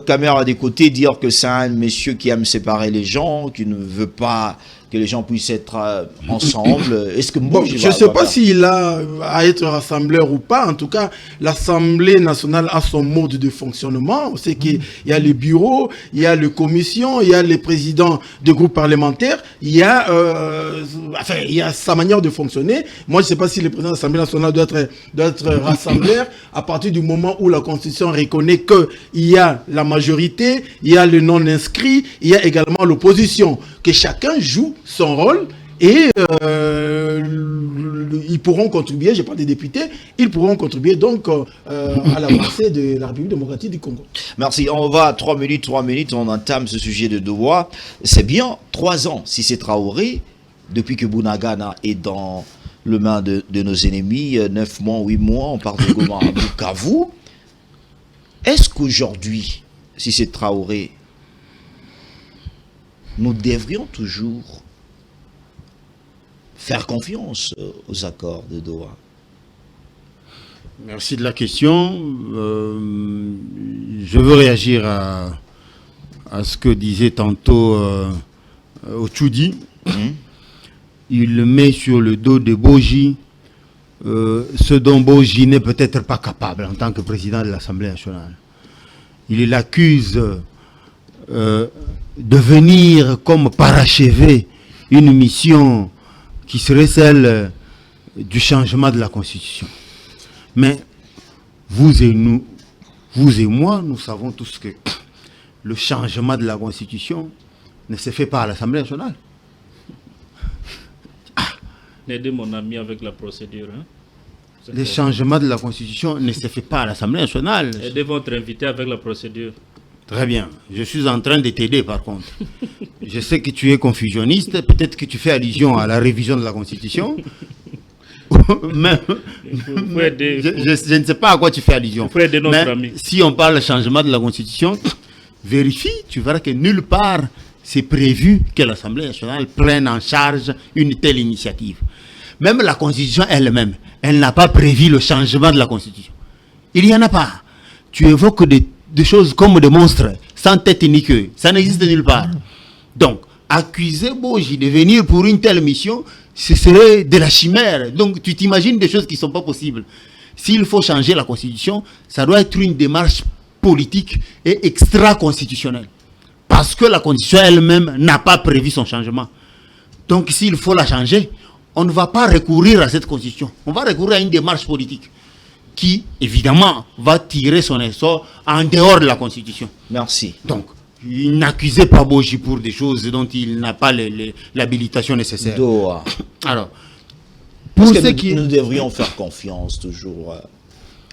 caméra des côtés, dire que c'est un monsieur qui aime séparer les gens, qui ne veut pas que les gens puissent être ensemble. Est-ce que je ne sais pas s'il a à être rassembleur ou pas. En tout cas, l'Assemblée nationale a son mode de fonctionnement. On sait qu'il y a les bureaux, il y a les commissions, il y a les présidents de groupes parlementaires, il y a sa manière de fonctionner. Moi, je ne sais pas si le président de l'Assemblée nationale doit être rassembleur à partir du moment où la Constitution reconnaît qu'il y a la majorité, il y a le non-inscrit, il y a également l'opposition. Que chacun joue son rôle et ils pourront contribuer, je parle des députés, ils pourront contribuer donc à l'avancée de la République démocratique du Congo. Merci, on va 3 minutes, on entame ce sujet de Doha. C'est bien 3 ans si c'est Traoré, depuis que Bunagana est dans le main de nos ennemis, 9 mois, 8 mois, on parle de Goma à Bukavu. Est-ce qu'aujourd'hui, si c'est Traoré, nous devrions toujours faire confiance aux accords de Doha? Merci de la question. Je veux réagir à ce que disait tantôt Otchoudi. Il met sur le dos de Boji ce dont Boji n'est peut-être pas capable en tant que président de l'Assemblée nationale. Il l'accuse de venir comme parachever une mission qui serait celle du changement de la Constitution. Mais vous et moi, nous savons tous que le changement de la Constitution ne se fait pas à l'Assemblée nationale. Aidez mon ami avec la procédure. Hein. Le changement de la Constitution ne se fait pas à l'Assemblée nationale. Aidez votre invité avec la procédure. Très bien. Je suis en train de t'aider par contre. Je sais que tu es confusionniste. Peut-être que tu fais allusion à la révision de la Constitution. Mais, je ne sais pas à quoi tu fais allusion. Il faut aider notre ami. Si on parle de changement de la Constitution, vérifie, tu verras que nulle part c'est prévu que l'Assemblée nationale prenne en charge une telle initiative. Même la Constitution elle-même, elle n'a pas prévu le changement de la Constitution. Il n'y en a pas. Tu évoques des choses comme des monstres, sans tête ni queue. Ça n'existe nulle part. Donc, accuser Boji de venir pour une telle mission, ce serait de la chimère. Donc, tu t'imagines des choses qui ne sont pas possibles. S'il faut changer la Constitution, ça doit être une démarche politique et extra-constitutionnelle. Parce que la Constitution elle-même n'a pas prévu son changement. Donc, s'il faut la changer, on ne va pas recourir à cette Constitution. On va recourir à une démarche politique qui, évidemment, va tirer son essor en dehors de la Constitution. Merci. Donc, n'accusez pas Boji pour des choses dont il n'a pas l'habilitation nécessaire. Doha. Alors, Pour pour que ce nous, qui est... nous devrions faire confiance toujours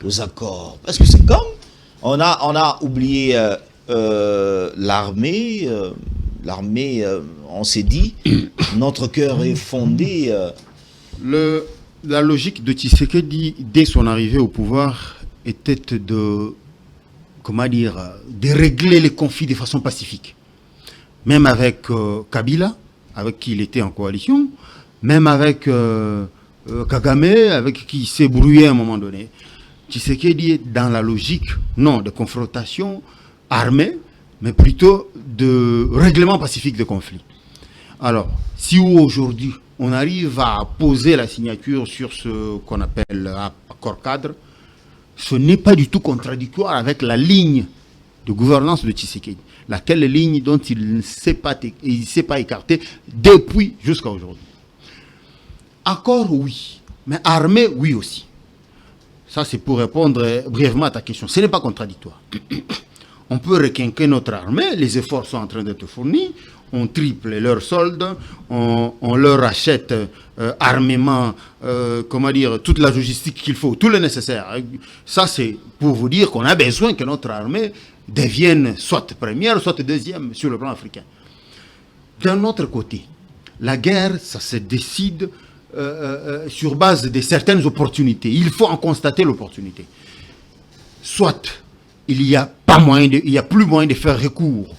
aux accords. Parce que c'est comme, on a oublié l'armée. L'armée, on s'est dit, notre cœur est fondé. La logique de Tshisekedi, dès son arrivée au pouvoir, était de régler les conflits de façon pacifique. Même avec Kabila, avec qui il était en coalition, même avec Kagame, avec qui il s'est brouillé à un moment donné. Tshisekedi est dans la logique, non de confrontation armée, mais plutôt de règlement pacifique de conflits. Alors, si aujourd'hui, on arrive à poser la signature sur ce qu'on appelle accord cadre, ce n'est pas du tout contradictoire avec la ligne de gouvernance de Tshisekedi, laquelle ligne dont il ne s'est pas écarté depuis jusqu'à aujourd'hui. Accord, oui, mais armée, oui aussi. Ça, c'est pour répondre brièvement à ta question. Ce n'est pas contradictoire. On peut requinquer notre armée, les efforts sont en train d'être fournis, on triple leurs soldes, on leur achète armement, toute la logistique qu'il faut, tout le nécessaire. Ça, c'est pour vous dire qu'on a besoin que notre armée devienne soit première, soit deuxième sur le plan africain. D'un autre côté, la guerre, ça se décide sur base de certaines opportunités. Il faut en constater l'opportunité. Soit il n'y a plus moyen de faire recours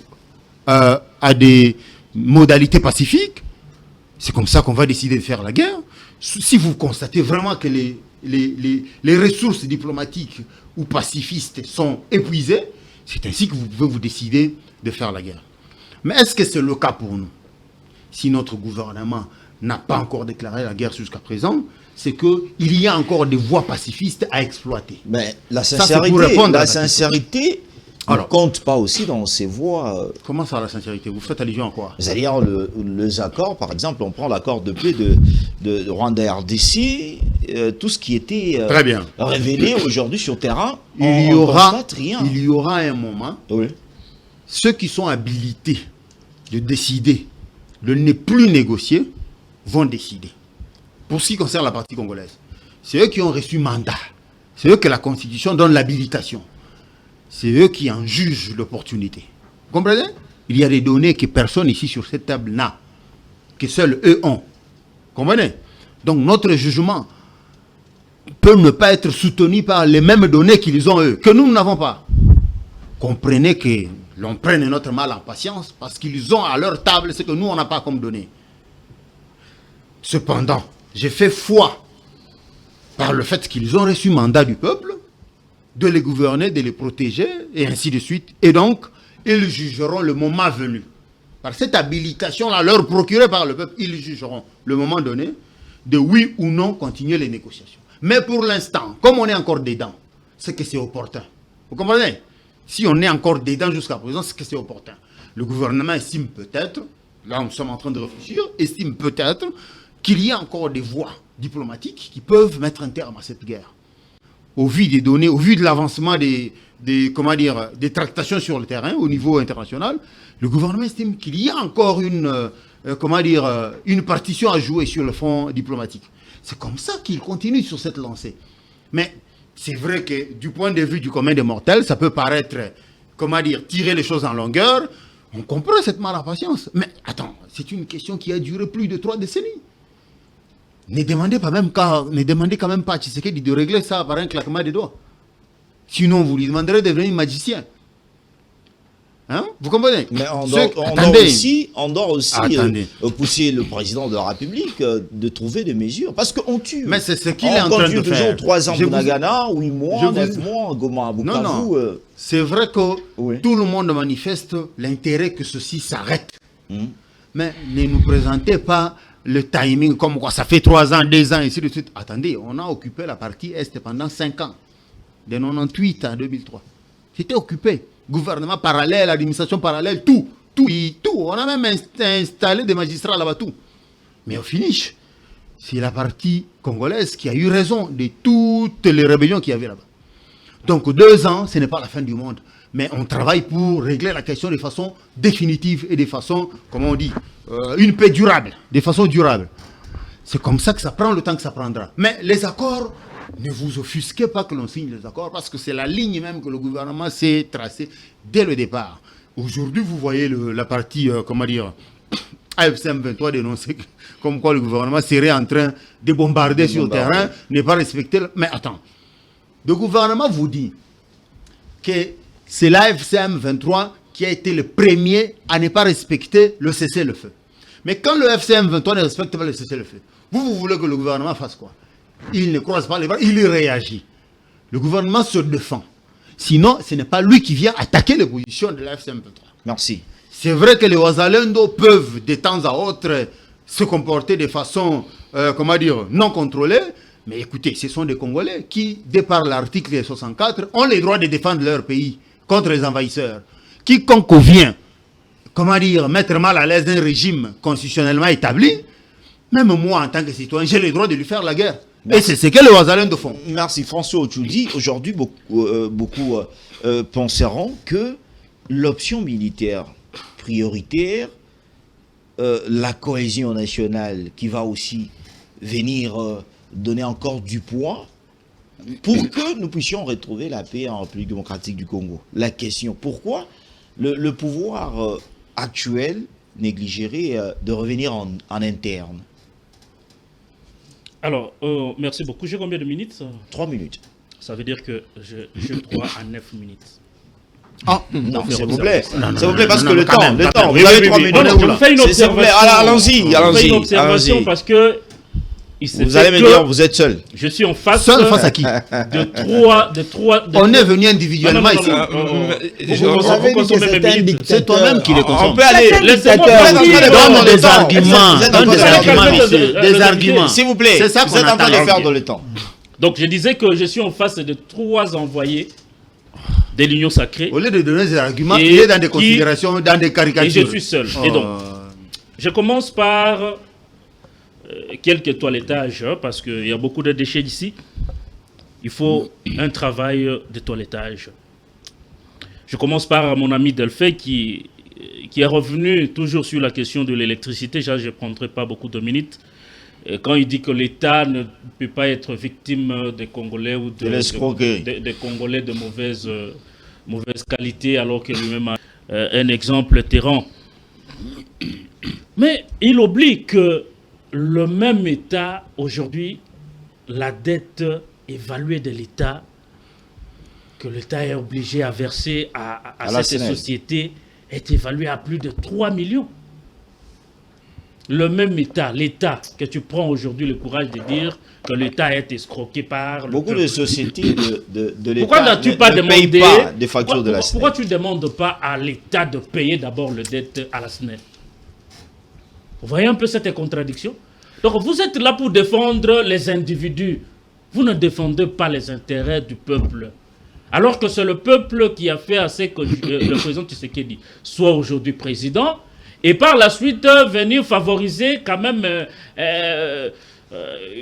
à des modalités pacifiques. C'est comme ça qu'on va décider de faire la guerre. Si vous constatez vraiment que les ressources diplomatiques ou pacifistes sont épuisées, c'est ainsi que vous pouvez vous décider de faire la guerre. Mais est-ce que c'est le cas pour nous? Si notre gouvernement n'a pas encore déclaré la guerre jusqu'à présent, c'est qu'il y a encore des voies pacifistes à exploiter. Mais la Ça, c'est pour répondre à sincérité ne compte pas aussi dans ces voies. Comment ça, la sincérité? Vous faites allusion à quoi? C'est-à-dire les accords, par exemple, on prend l'accord de paix de Rwanda-RDC, tout ce qui était très bien révélé aujourd'hui sur terrain, il y aura un moment, oui, ceux qui sont habilités de décider de ne plus négocier vont décider. Pour ce qui concerne la partie congolaise, c'est eux qui ont reçu mandat. C'est eux que la Constitution donne l'habilitation. C'est eux qui en jugent l'opportunité. Vous comprenez? Il y a des données que personne ici sur cette table n'a, que seuls eux ont. Vous comprenez? Donc notre jugement peut ne pas être soutenu par les mêmes données qu'ils ont eux, que nous n'avons pas. Comprenez que l'on prenne notre mal en patience parce qu'ils ont à leur table ce que nous on n'a pas comme données. Cependant, j'ai fait foi par le fait qu'ils ont reçu mandat du peuple de les gouverner, de les protéger, et ainsi de suite. Et donc, ils jugeront le moment venu. Par cette habilitation-là, leur procurée par le peuple, ils jugeront le moment donné de oui ou non continuer les négociations. Mais pour l'instant, comme on est encore dedans, c'est que c'est opportun. Vous comprenez? Si on est encore dedans jusqu'à présent, c'est que c'est opportun. Le gouvernement estime peut-être, là nous sommes en train de réfléchir, estime peut-être qu'il y a encore des voies diplomatiques qui peuvent mettre un terme à cette guerre. Au vu des données, au vu de l'avancement des tractations sur le terrain au niveau international, le gouvernement estime qu'il y a encore une partition à jouer sur le front diplomatique. C'est comme ça qu'il continue sur cette lancée. Mais c'est vrai que du point de vue du commun des mortels, ça peut paraître, tirer les choses en longueur. On comprend cette malapatience. Mais attends, c'est une question qui a duré plus de 3 décennies. Ne demandez quand même pas à Tshisekedi de régler ça par un claquement des doigts. Sinon, vous lui demanderez de devenir magicien. Hein? Vous comprenez? Mais on doit aussi Attendez. Pousser le président de la République de trouver des mesures. Parce qu'on tue. Mais c'est ce qu'il est en train de toujours faire. 3 ans Je vous- Bunagana, 8 mois, je vous- 9 mois, Goma, Non, Bukavu. non. C'est vrai que Oui. tout le monde manifeste l'intérêt que ceci s'arrête. Hmm. Mais ne nous présentez pas le timing comme quoi ça fait 3 ans, 2 ans, et ainsi de suite. Attendez, on a occupé la partie Est pendant 5 ans. De 98 à 2003. C'était occupé. Gouvernement parallèle, administration parallèle, tout. On a même installé des magistrats là-bas, tout. Mais au finish, c'est la partie congolaise qui a eu raison de toutes les rébellions qu'il y avait là-bas. Donc 2 ans, ce n'est pas la fin du monde. Mais on travaille pour régler la question de façon définitive et de façon, comment on dit, une paix durable, de façon durable. C'est comme ça que ça prend le temps que ça prendra. Mais les accords, ne vous offusquez pas que l'on signe les accords, parce que c'est la ligne même que le gouvernement s'est tracée dès le départ. Aujourd'hui, vous voyez la partie, comment dire, AFCM 23 dénoncer comme quoi le gouvernement serait en train de bombarder sur le terrain, ne pas respecter... Mais attends, le gouvernement vous dit que c'est l'AFCM 23 qui a été le premier à ne pas respecter le cessez-le-feu. Mais quand le FCM 23 ne respecte pas le cessez-le-feu, vous voulez que le gouvernement fasse quoi? Il ne croise pas les bras, il réagit. Le gouvernement se défend. Sinon, ce n'est pas lui qui vient attaquer les positions de l'AFCM 23. Merci. C'est vrai que les Ouazalendo peuvent de temps à autre se comporter de façon, comment dire, non contrôlée. Mais écoutez, ce sont des Congolais qui, de par l'article 64, ont le droit de défendre leur pays contre les envahisseurs. Quiconque vient, comment dire, mettre mal à l'aise un régime constitutionnellement établi, même moi, en tant que citoyen, j'ai le droit de lui faire la guerre. Merci. Et c'est ce que les Ouazalendo font. Merci François Ochoudi. Aujourd'hui, beaucoup penseront que l'option militaire prioritaire, la cohésion nationale qui va aussi venir donner encore du poids pour que nous puissions retrouver la paix en République démocratique du Congo. La question, pourquoi le pouvoir actuel négligerait de revenir en interne? Alors, merci beaucoup. J'ai combien de minutes? 3 minutes. Ça veut dire que j'ai droit à 9 minutes. Ah, Non, s'il vous plaît. Non, S'il vous plaît, parce non, que non, le quand temps, même, quand même. vous avez 3 Oui, minutes. je vous fais une S'il vous plaît, observation. allons-y, Je vous fais une allons-y. observation allons-y. parce que Vous allez me dire, vous êtes seul. je suis en face, Seul face à qui? de trois. On est venu individuellement ici. Vous avez dit que c'est un dictateur. C'est toi-même qui les consomme. On peut aller. Laissez-moi Vous êtes en train de parler. perdre Donne le des temps. arguments. Vous êtes en Donne train des de perdre arguments, le temps. monsieur. Des arguments. S'il vous plaît, C'est ça vous qu'on êtes en train attend. de perdre le temps. Donc je disais que je suis en face de 3 envoyés de l'Union sacrée Au lieu de donner des arguments, Et il est dans des qui- considérations, dans des et caricatures. je suis seul. Et donc, je commence par quelques toilettages, hein, parce qu'il y a beaucoup de déchets ici. Il faut un travail de toilettage. Je commence par mon ami Delphin qui est revenu toujours sur la question de l'électricité. Je ne prendrai pas beaucoup de minutes. Et quand il dit que l'État ne peut pas être victime des Congolais ou De l'escroquerie. des Congolais de mauvaise qualité, alors que lui-même a un exemple terrain. Mais il oublie que le même État, aujourd'hui, la dette évaluée de l'État, que l'État est obligé à verser à la cette SNEL. société, est évaluée à plus de 3 millions. Le même État, l'État, que tu prends aujourd'hui le courage de dire que l'État est escroqué par... le Beaucoup peuple. de sociétés de l'État Pourquoi n'as-tu pas ne demandé payent pas des factures de la SNEL. Pourquoi tu ne demandes pas à l'État de payer d'abord le dette à la SNEL? Vous voyez un peu cette contradiction? Donc vous êtes là pour défendre les individus. Vous ne défendez pas les intérêts du peuple. Alors que c'est le peuple qui a fait assez que le président Tshisekedi soit aujourd'hui président et par la suite venir favoriser quand même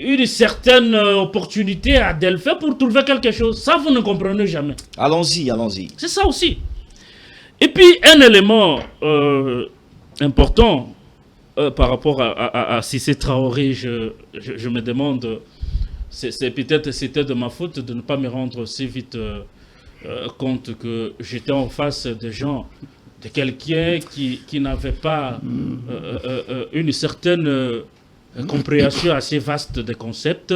une certaine opportunité à Delphin pour trouver quelque chose. Ça, vous ne comprenez jamais. Allons-y, allons-y. C'est ça aussi. Et puis, un élément important par rapport à Cissé Traoré, je me demande, c'est peut-être c'était de ma faute de ne pas me rendre aussi vite compte que j'étais en face de gens, de quelqu'un qui n'avait pas une certaine compréhension assez vaste des concepts,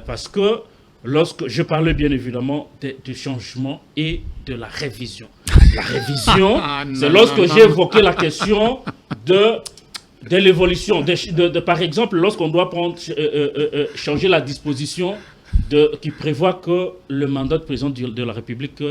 parce que lorsque je parlais bien évidemment du changement et de la révision. la révision, c'est lorsque j'ai évoqué la question de l'évolution. Par exemple, lorsqu'on doit changer la disposition qui prévoit que le mandat de président de la République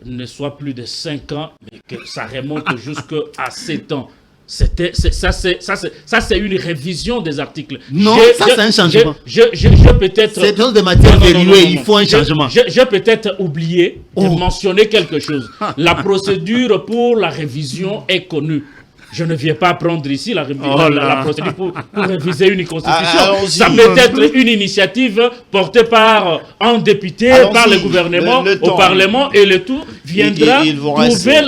ne soit plus de 5 ans, mais que ça remonte jusqu'à 7 ans. Ça, c'est une révision des articles. Non, c'est un changement. Je peut-être... C'est dans des matières verrouillées, il faut un changement. J'ai peut-être oublié de mentionner quelque chose. La procédure pour la révision est connue. Je ne viens pas prendre ici la procédure pour réviser une constitution. Ça peut être une initiative portée par un député, par le gouvernement, au Parlement, et le tout viendra trouver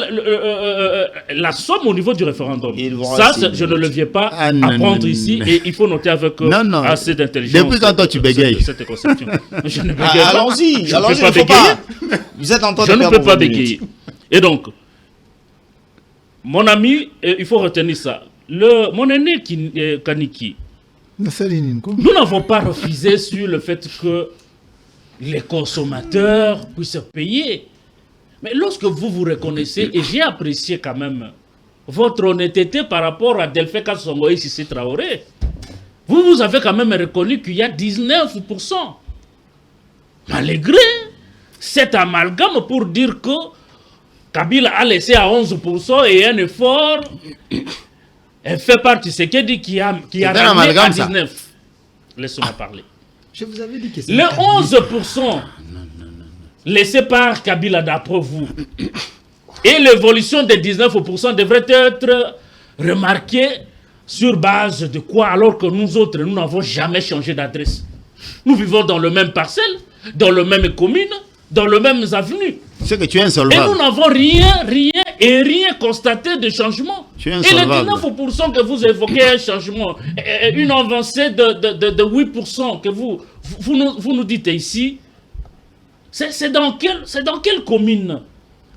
la somme au niveau du référendum. Ça, je ne le viens pas à prendre ici, et il faut noter avec assez d'intelligence. Depuis quand toi tu bégayes cette conception. Je ne bégaye pas. Allons-y, il ne faut pas. Vous êtes en train de perdre. Je ne peux pas bégayer. Et donc, mon ami, il faut retenir ça. Mon aîné Kaniki, nous n'avons pas refusé sur le fait que les consommateurs puissent payer. Mais lorsque vous vous reconnaissez, et j'ai apprécié quand même votre honnêteté par rapport à Delphin Kassongo et Sissi Traoré, vous avez quand même reconnu qu'il y a 19%. Malgré cet amalgame pour dire que Kabila a laissé à 11% et un effort fait par Tshisekedi qui a ramené à 19%. Laissez-moi parler. Je vous avais dit que c'est le 11% laissé par Kabila d'après vous et l'évolution des 19% devrait être remarquée sur base de quoi, alors que nous autres, nous n'avons jamais changé d'adresse. Nous vivons dans le même parcelle, dans le même commune, dans le même avenue. C'est que tu es insolvable. Et nous n'avons rien constaté de changement. Et les 19% que vous évoquez un changement, une avancée de 8% que vous nous dites ici, c'est dans quelle commune?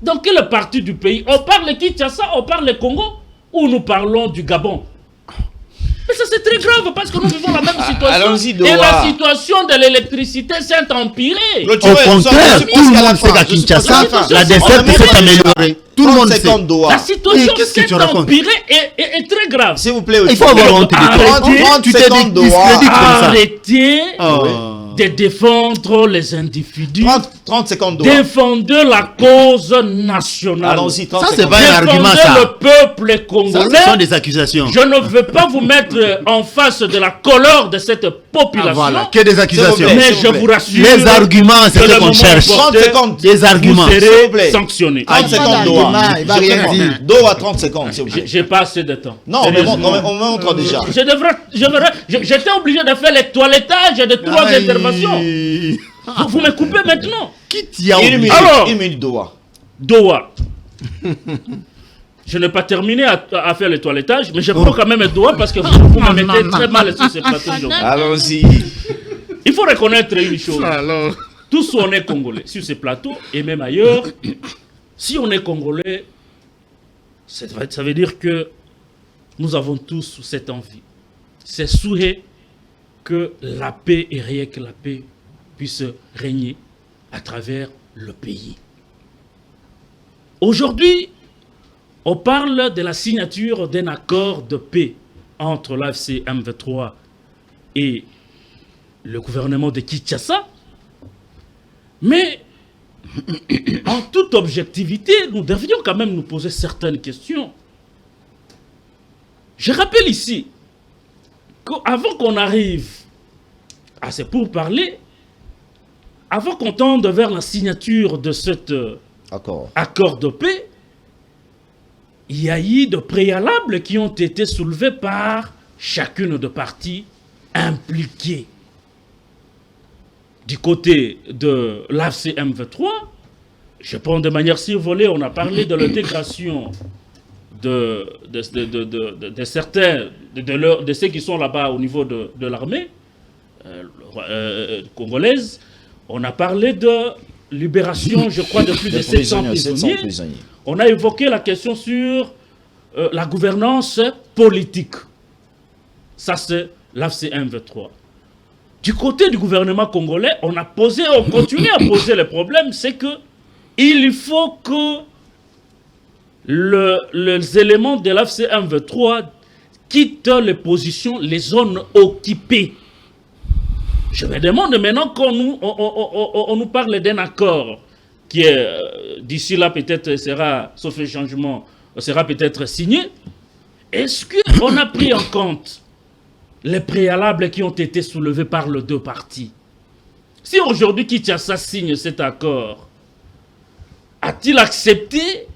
Dans quelle partie du pays? On parle Kinshasa, on parle Congo, ou nous parlons du Gabon? Mais ça c'est très grave parce que nous vivons la même situation. Et la situation de l'électricité s'est empirée. Au contraire, tout le monde sait qu'à Kinshasa, la desserte s'est améliorée. Tout le monde sait. La situation s'est empirée et est très grave. S'il vous plaît, il faut avoir honte de tu t'es dit discrédite comme ça. Arrêtez de défendre les individus. 30 secondes de défendez la cause nationale. Allons-y, 30 ça, secondes. c'est pas un argument, ça. Le peuple congolais. Ce sont des accusations. Je ne veux pas vous mettre en face de la colère de cette population. Ah, voilà, que des accusations. Mais je vous rassure. Les arguments, c'est ce qu'on cherche. 30 secondes. Des arguments. Vous serez sanctionné. 30 secondes, Doha. Il va rien dire. Doha, 30 secondes. J'ai pas assez de temps. Non, on montre déjà. J'étais obligé de faire les toilettages de 3 interventions. Vous me coupez maintenant. Qui t'y a oublié? Alors, une minute Doha. Doha. Je n'ai pas terminé à faire le toilettage, mais je prends quand même Doha parce que vous me mettez très mal sur ce plateau aujourd'hui. Allons-y. Il faut reconnaître une chose. Alors. Tous on est Congolais sur ce plateau et même ailleurs. Si on est Congolais, ça veut dire que nous avons tous cette envie. C'est souhait que la paix et rien que la paix puisse régner à travers le pays. Aujourd'hui, on parle de la signature d'un accord de paix entre l'AFC M23 et le gouvernement de Kinshasa. Mais en toute objectivité, nous devrions quand même nous poser certaines questions. Je rappelle ici qu'avant qu'on arrive à ces pourparlers, avant qu'on tende vers la signature de cet accord de paix, il y a eu de préalables qui ont été soulevés par chacune des parties impliquées. Du côté de l'AFC M23, je prends de manière survolée, on a parlé de l'intégration de certains, de ceux qui sont là-bas au niveau de l'armée congolaise. On a parlé de libération, je crois, de plus de 700 prisonniers. On a évoqué la question sur la gouvernance politique. Ça, c'est l'AFC M23. Du côté du gouvernement congolais, on continue à poser le problème, c'est que il faut que les éléments de l'AFC M23 quittent les positions, les zones occupées. Je me demande maintenant qu'on nous parle d'un accord qui est, d'ici là peut-être sera, sauf les changements, sera peut-être signé. Est-ce qu'on a pris en compte les préalables qui ont été soulevés par les deux parties? Si aujourd'hui Kinshasa signe cet accord, a-t-il accepté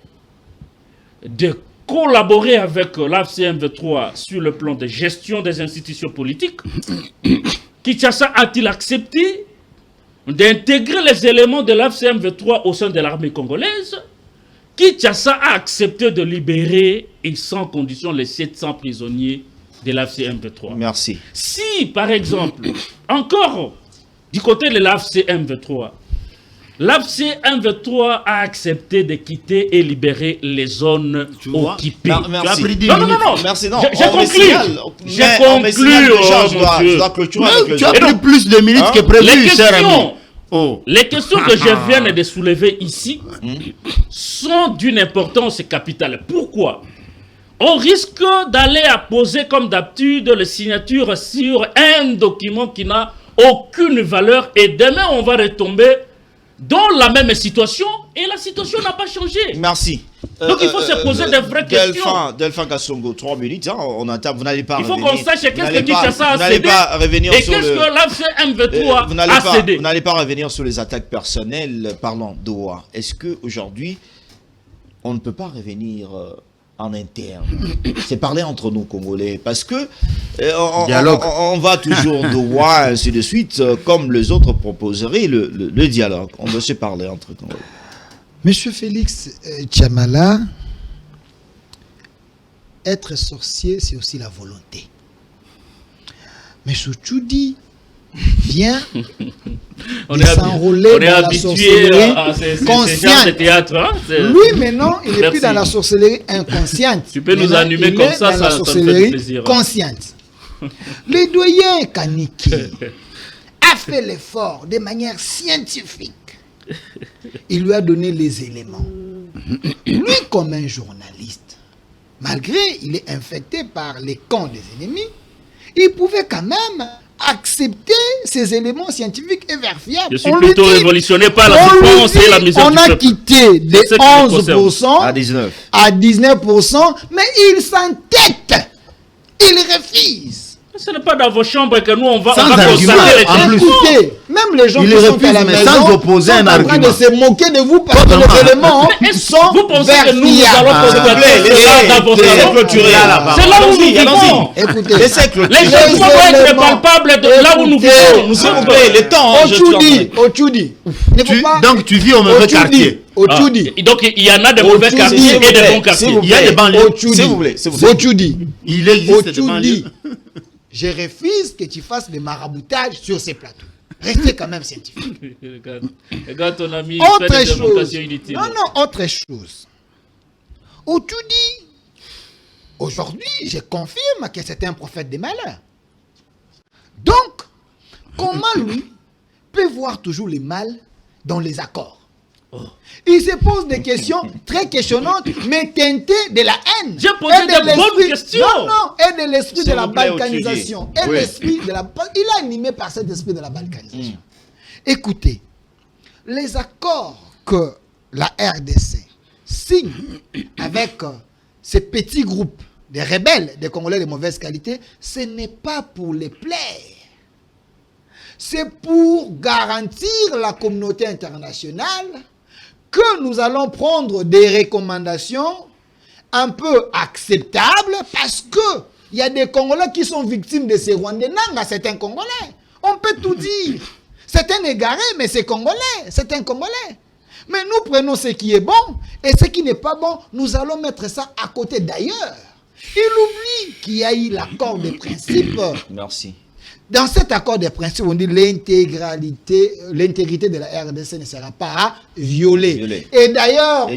de collaborer avec l'AFC M23 sur le plan de gestion des institutions politiques? Kinshasa a-t-il accepté d'intégrer les éléments de l'AFC M23 au sein de l'armée congolaise? Kinshasa a accepté de libérer et sans condition les 700 prisonniers de l'AFC M23. Merci. Si, par exemple, encore du côté de l'AFC M23, l'AFC M23 a accepté de quitter et libérer les zones occupées. Merci. Non. Merci, non. J'ai conclu. J'ai conclu. Je dois clôturer avec le Tu as pris plus de minutes que prévu, cher ami. Les questions que je viens de soulever ici sont d'une importance capitale. Pourquoi? On risque d'aller apposer comme d'habitude les signatures sur un document qui n'a aucune valeur et demain on va retomber dans la même situation et la situation n'a pas changé. Merci. Donc il faut se poser de vraies questions. Delphin Kassongo, 3 minutes, hein, on attend, vous n'allez pas il faut revenir. qu'on sache qu'est-ce que Kinshasa a Vous n'allez cédé pas revenir et sur qu'est-ce que l'AFC M23 a vous cédé. n'allez pas revenir sur les attaques personnelles parlant d'Oua. Est-ce qu'aujourd'hui, on ne peut pas revenir en interne? C'est parler entre nous Congolais, parce que on va toujours d'Oua, ainsi de suite, comme les autres proposeraient le dialogue. On doit se parler entre Congolais. Monsieur Félix Tchamala, être sorcier, c'est aussi la volonté. Mais Souchoudi vient de s'enrôler dans la sorcellerie consciente. Lui, maintenant, il n'est plus dans la sorcellerie inconsciente. Tu peux nous animer comme ça, dans la sorcellerie consciente. Le doyen Kaniki a fait l'effort de manière scientifique. Il lui a donné les éléments. Lui, comme un journaliste, malgré il est infecté par les camps des ennemis, il pouvait quand même accepter ces éléments scientifiques et vérifiables. Je suis plutôt révolutionné par la souffrance et la misère du peuple. On a quitté de 11% à 19%, mais il s'entête. Il refuse. Ce n'est pas dans vos chambres que nous on va constater en plus. Écoutez, même les gens qui sont à la maison sans opposer sont en train de se moquer de vous parce que les éléments sont vous pensez que nous allons constater ça dans vos salons? C'est là où nous vivons. Écoutez, les gens vont être palpables de là où nous vivons. S'il vous plaît, le temps. Ochudi. Donc tu vis au mauvais quartier. Donc il y en a de mauvais quartiers et de bons quartiers. Il y a des banlieues. S'il vous plaît. Ochudi. Il existe des banlieues. Je refuse que tu fasses des maraboutages sur ces plateaux. Restez quand même scientifique. Regarde ton ami, autre fait des chose. démonstrations inutiles. Non, autre chose. Ochudi, aujourd'hui, je confirme que c'est un prophète des malheurs. Donc, comment lui peut voir toujours le mal dans les accords? Il se pose des questions très questionnantes, mais teintées de la haine. J'ai posé de bonnes questions. Non, et de l'esprit de la balkanisation. Et l'esprit de la... Il est animé par cet esprit de la balkanisation. Écoutez, les accords que la RDC signe avec ces petits groupes de rebelles, des Congolais de mauvaise qualité, ce n'est pas pour les plaire. C'est pour garantir la communauté internationale que nous allons prendre des recommandations un peu acceptables parce que il y a des Congolais qui sont victimes de ces Rwandais. Nanga, c'est un Congolais. On peut tout dire. C'est un égaré, mais c'est Congolais. C'est un Congolais. Mais nous prenons ce qui est bon et ce qui n'est pas bon, nous allons mettre ça à côté d'ailleurs. Il oublie qu'il y a eu l'accord de principe. Merci. Dans cet accord de principe, on dit l'intégrité de la RDC ne sera pas violée. Et d'ailleurs,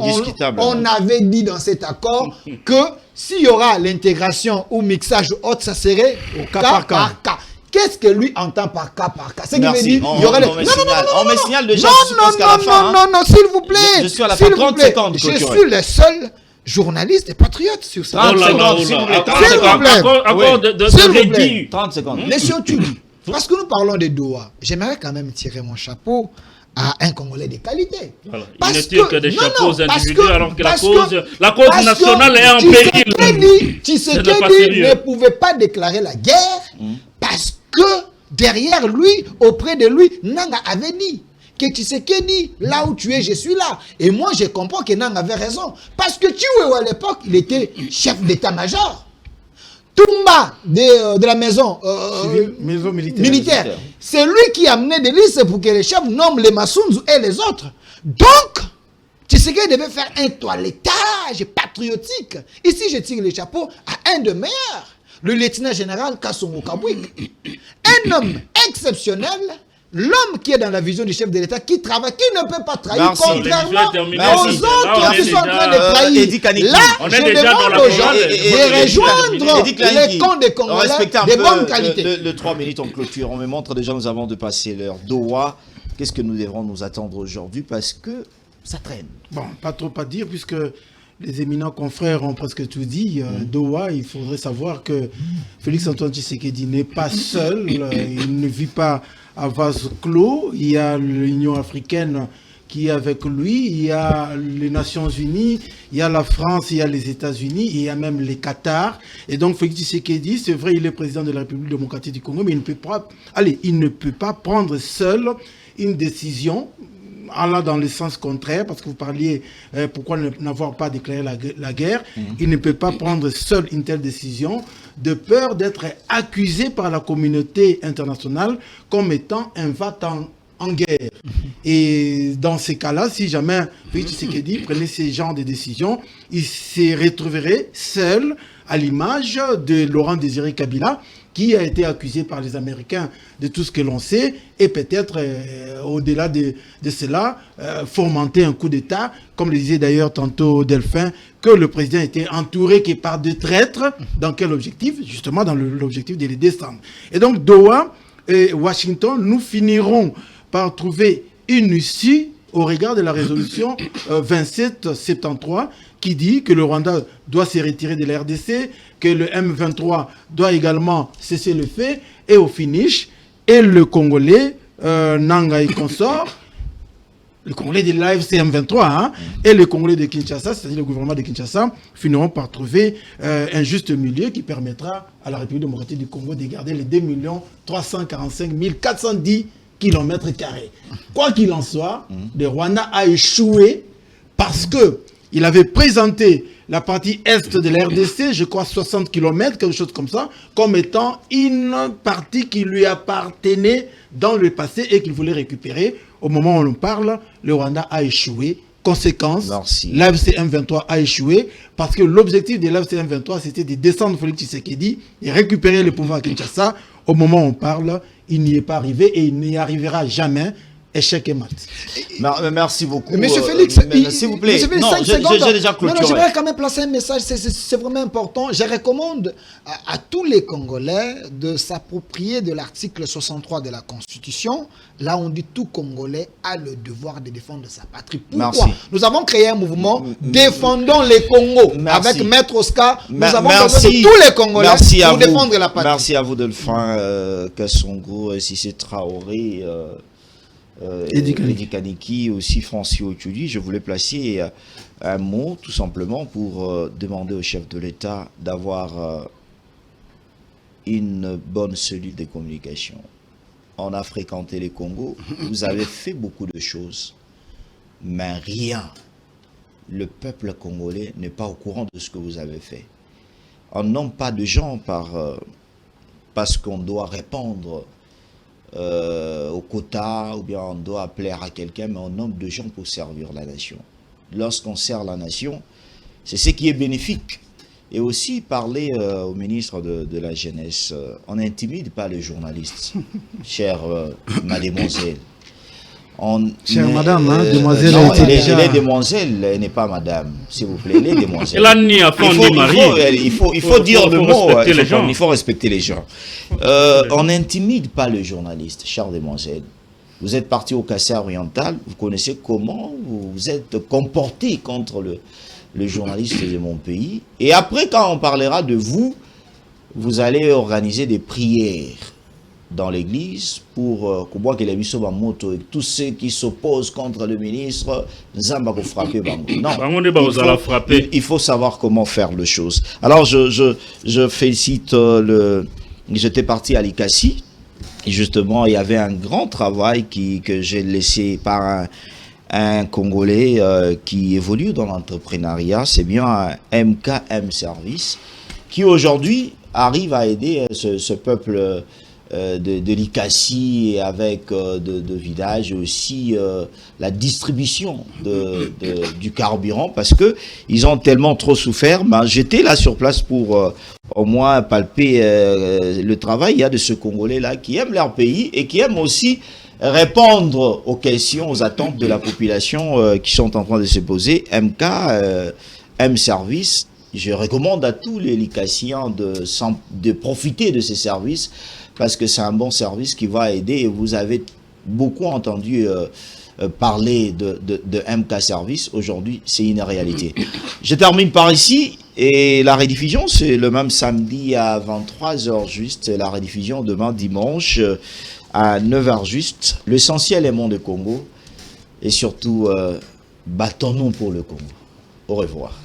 on avait dit dans cet accord que s'il y aura l'intégration ou mixage autre, ça serait au cas par cas. Qu'est-ce que lui entend par cas par cas? C'est qu'il me dit, il y aura on me signale déjà, non, s'il vous plaît. Je suis à la fin, 30 secondes. Je suis le seul journalistes et patriotes sur ça. 30 secondes, s'il vous plaît. 30 secondes. Encore de S'il vous plaît. rédire. 30 secondes. Monsieur Tuli, parce que nous parlons de Doha, j'aimerais quand même tirer mon chapeau à un Congolais de qualité. Voilà. Il Parce ne tire que des non, chapeaux non, parce individuels que- alors que la parce cause que nationale est en péril. Ce n'est pas Tshisekedi sérieux. ne pouvait pas déclarer la guerre parce que derrière lui, auprès de lui, Nanga avait dit que Tshisekedi, là où tu es, je suis là. Et moi, je comprends que Nanga avait raison. Parce que Chiwewe, à l'époque, il était chef d'état-major. Toumba de la maison Civile, maison militaire. militaire. C'est lui qui amenait des listes pour que les chefs nomment les Massounzou et les autres. Donc, Tshisekedi devait faire un toilettage patriotique. Ici, je tire le chapeau à un de meilleurs, le lieutenant général Kassongo Kabwik. Un homme exceptionnel, l'homme qui est dans la vision du chef de l'État, qui travaille, qui ne peut pas trahir, Merci. contrairement L'émission est terminée. aux Merci. Là, autres on qui est sont en déjà, train de trahir. Eddie Kaniki. Là, On est je déjà dans demande la aux gens morale. de rejoindre Eddie Kaniki. les camps des Congolais respectez un de peu bonne qualité. Le 3 minutes en clôture. On me montre déjà, nous avons dépassé l'heure. Doha, qu'est-ce que nous devrons nous attendre aujourd'hui? Parce que ça traîne. Bon, pas trop à dire, puisque les éminents confrères ont presque tout dit. Doha, il faudrait savoir que Félix-Antoine Tshisekedi n'est pas seul. Il ne vit pas à vase clos. Il y a l'Union africaine qui est avec lui. Il y a les Nations Unies. Il y a la France. Il y a les États-Unis. Il y a même les Qatar. Et donc, Félix Tshisekedi, c'est vrai, il est président de la République démocratique du Congo, mais il ne peut pas prendre seul une décision allant dans le sens contraire, parce que vous parliez pourquoi n'avoir pas déclaré la guerre. Il ne peut pas prendre seul une telle décision de peur d'être accusé par la communauté internationale comme étant un en guerre. Et dans ces cas-là, si jamais Félix Tshisekedi prenait ce genre de décisions, il se retrouverait seul à l'image de Laurent Désiré Kabila, qui a été accusé par les Américains de tout ce que l'on sait, et peut-être, au-delà de cela, fomenter un coup d'État, comme le disait d'ailleurs tantôt Delphin, que le président était entouré que par de traîtres. Dans quel objectif? Justement, dans l'objectif de les descendre. Et donc, Doha et Washington, nous finirons par trouver une issue au regard de la résolution 2773, qui dit que le Rwanda doit se retirer de la RDC, que le M23 doit également cesser le fait, et au finish, et le Congolais, Nanga et consort, le Congolais de l'AFC M23, et le Congolais de Kinshasa, c'est-à-dire le gouvernement de Kinshasa, finiront par trouver un juste milieu qui permettra à la République démocratique du Congo de garder les 2 345 410 km². Quoi qu'il en soit, le Rwanda a échoué parce que il avait présenté la partie est de la RDC, je crois 60 km, quelque chose comme ça, comme étant une partie qui lui appartenait dans le passé et qu'il voulait récupérer. Au moment où on parle, le Rwanda a échoué. Conséquence, l'AFC M23 a échoué parce que l'objectif de l'AFC M23, c'était de descendre Félix Tshisekedi et récupérer le pouvoir à Kinshasa. Au moment où on parle, il n'y est pas arrivé et il n'y arrivera jamais. Échec et mat. Merci beaucoup. Monsieur Félix, s'il vous plaît. Monsieur Félix, Non, 5 secondes. j'ai déjà clôturé. Non, j'aimerais quand même placer un message, c'est vraiment important. Je recommande à tous les Congolais de s'approprier de l'article 63 de la Constitution. Là, on dit tout Congolais a le devoir de défendre sa patrie. Pourquoi? Merci. Nous avons créé un mouvement Défendons les Congos. Merci. Avec Maître Oscar, nous avons merci. besoin de tous les Congolais pour défendre la patrie. Merci à vous, Delphin, Kassongo, Cissé Traoré, Eddie Kaniki, aussi Francis Otuli. Je voulais placer un mot tout simplement pour demander au chef de l'État d'avoir une bonne cellule de communication. On a fréquenté les Congos, vous avez fait beaucoup de choses, mais rien. Le peuple congolais n'est pas au courant de ce que vous avez fait. On nomme pas de gens parce qu'on doit répondre au quota, ou bien on doit plaire à quelqu'un, mais on nomme de gens pour servir la nation. Lorsqu'on sert la nation, c'est ce qui est bénéfique. Et aussi parler au ministre de la Jeunesse, on n'intimide pas les journalistes, chère mademoiselle. Chère madame, demoiselle, non, elle est demoiselle, elle n'est pas madame, s'il vous plaît, elle est demoiselle. Il faut dire le mot, il faut respecter les gens. On n'intimide pas le journaliste, chère demoiselle. Vous êtes parti au Kassai oriental, vous connaissez comment vous vous êtes comporté contre le journaliste de mon pays. Et après, quand on parlera de vous, vous allez organiser des prières dans l'église pour que les moto et tous ceux qui s'opposent contre le ministre, Nzamba ko frapper bango. Non, il faut savoir comment faire les choses. Alors je félicite j'étais parti à l'Ikassi. Et justement, il y avait un grand travail que j'ai laissé par un Congolais qui évolue dans l'entrepreneuriat. C'est bien un MKM Service qui aujourd'hui arrive à aider ce peuple de l'Ikassi avec de villages et aussi la distribution du carburant parce que ils ont tellement trop souffert. Ben, j'étais là sur place pour au moins palper le travail. Il y a de ce Congolais-là qui aiment leur pays et qui aiment aussi répondre aux questions, aux attentes de la population qui sont en train de se poser. M Service, je recommande à tous les Likassiens de profiter de ces services parce que c'est un bon service qui va aider et vous avez beaucoup entendu parler de MK Service. Aujourd'hui, c'est une réalité. Je termine par ici et la rediffusion, c'est le même samedi à 23h juste. La rediffusion demain dimanche à 9h juste. L'essentiel est Monde Congo et surtout, battons-nous pour le Congo. Au revoir.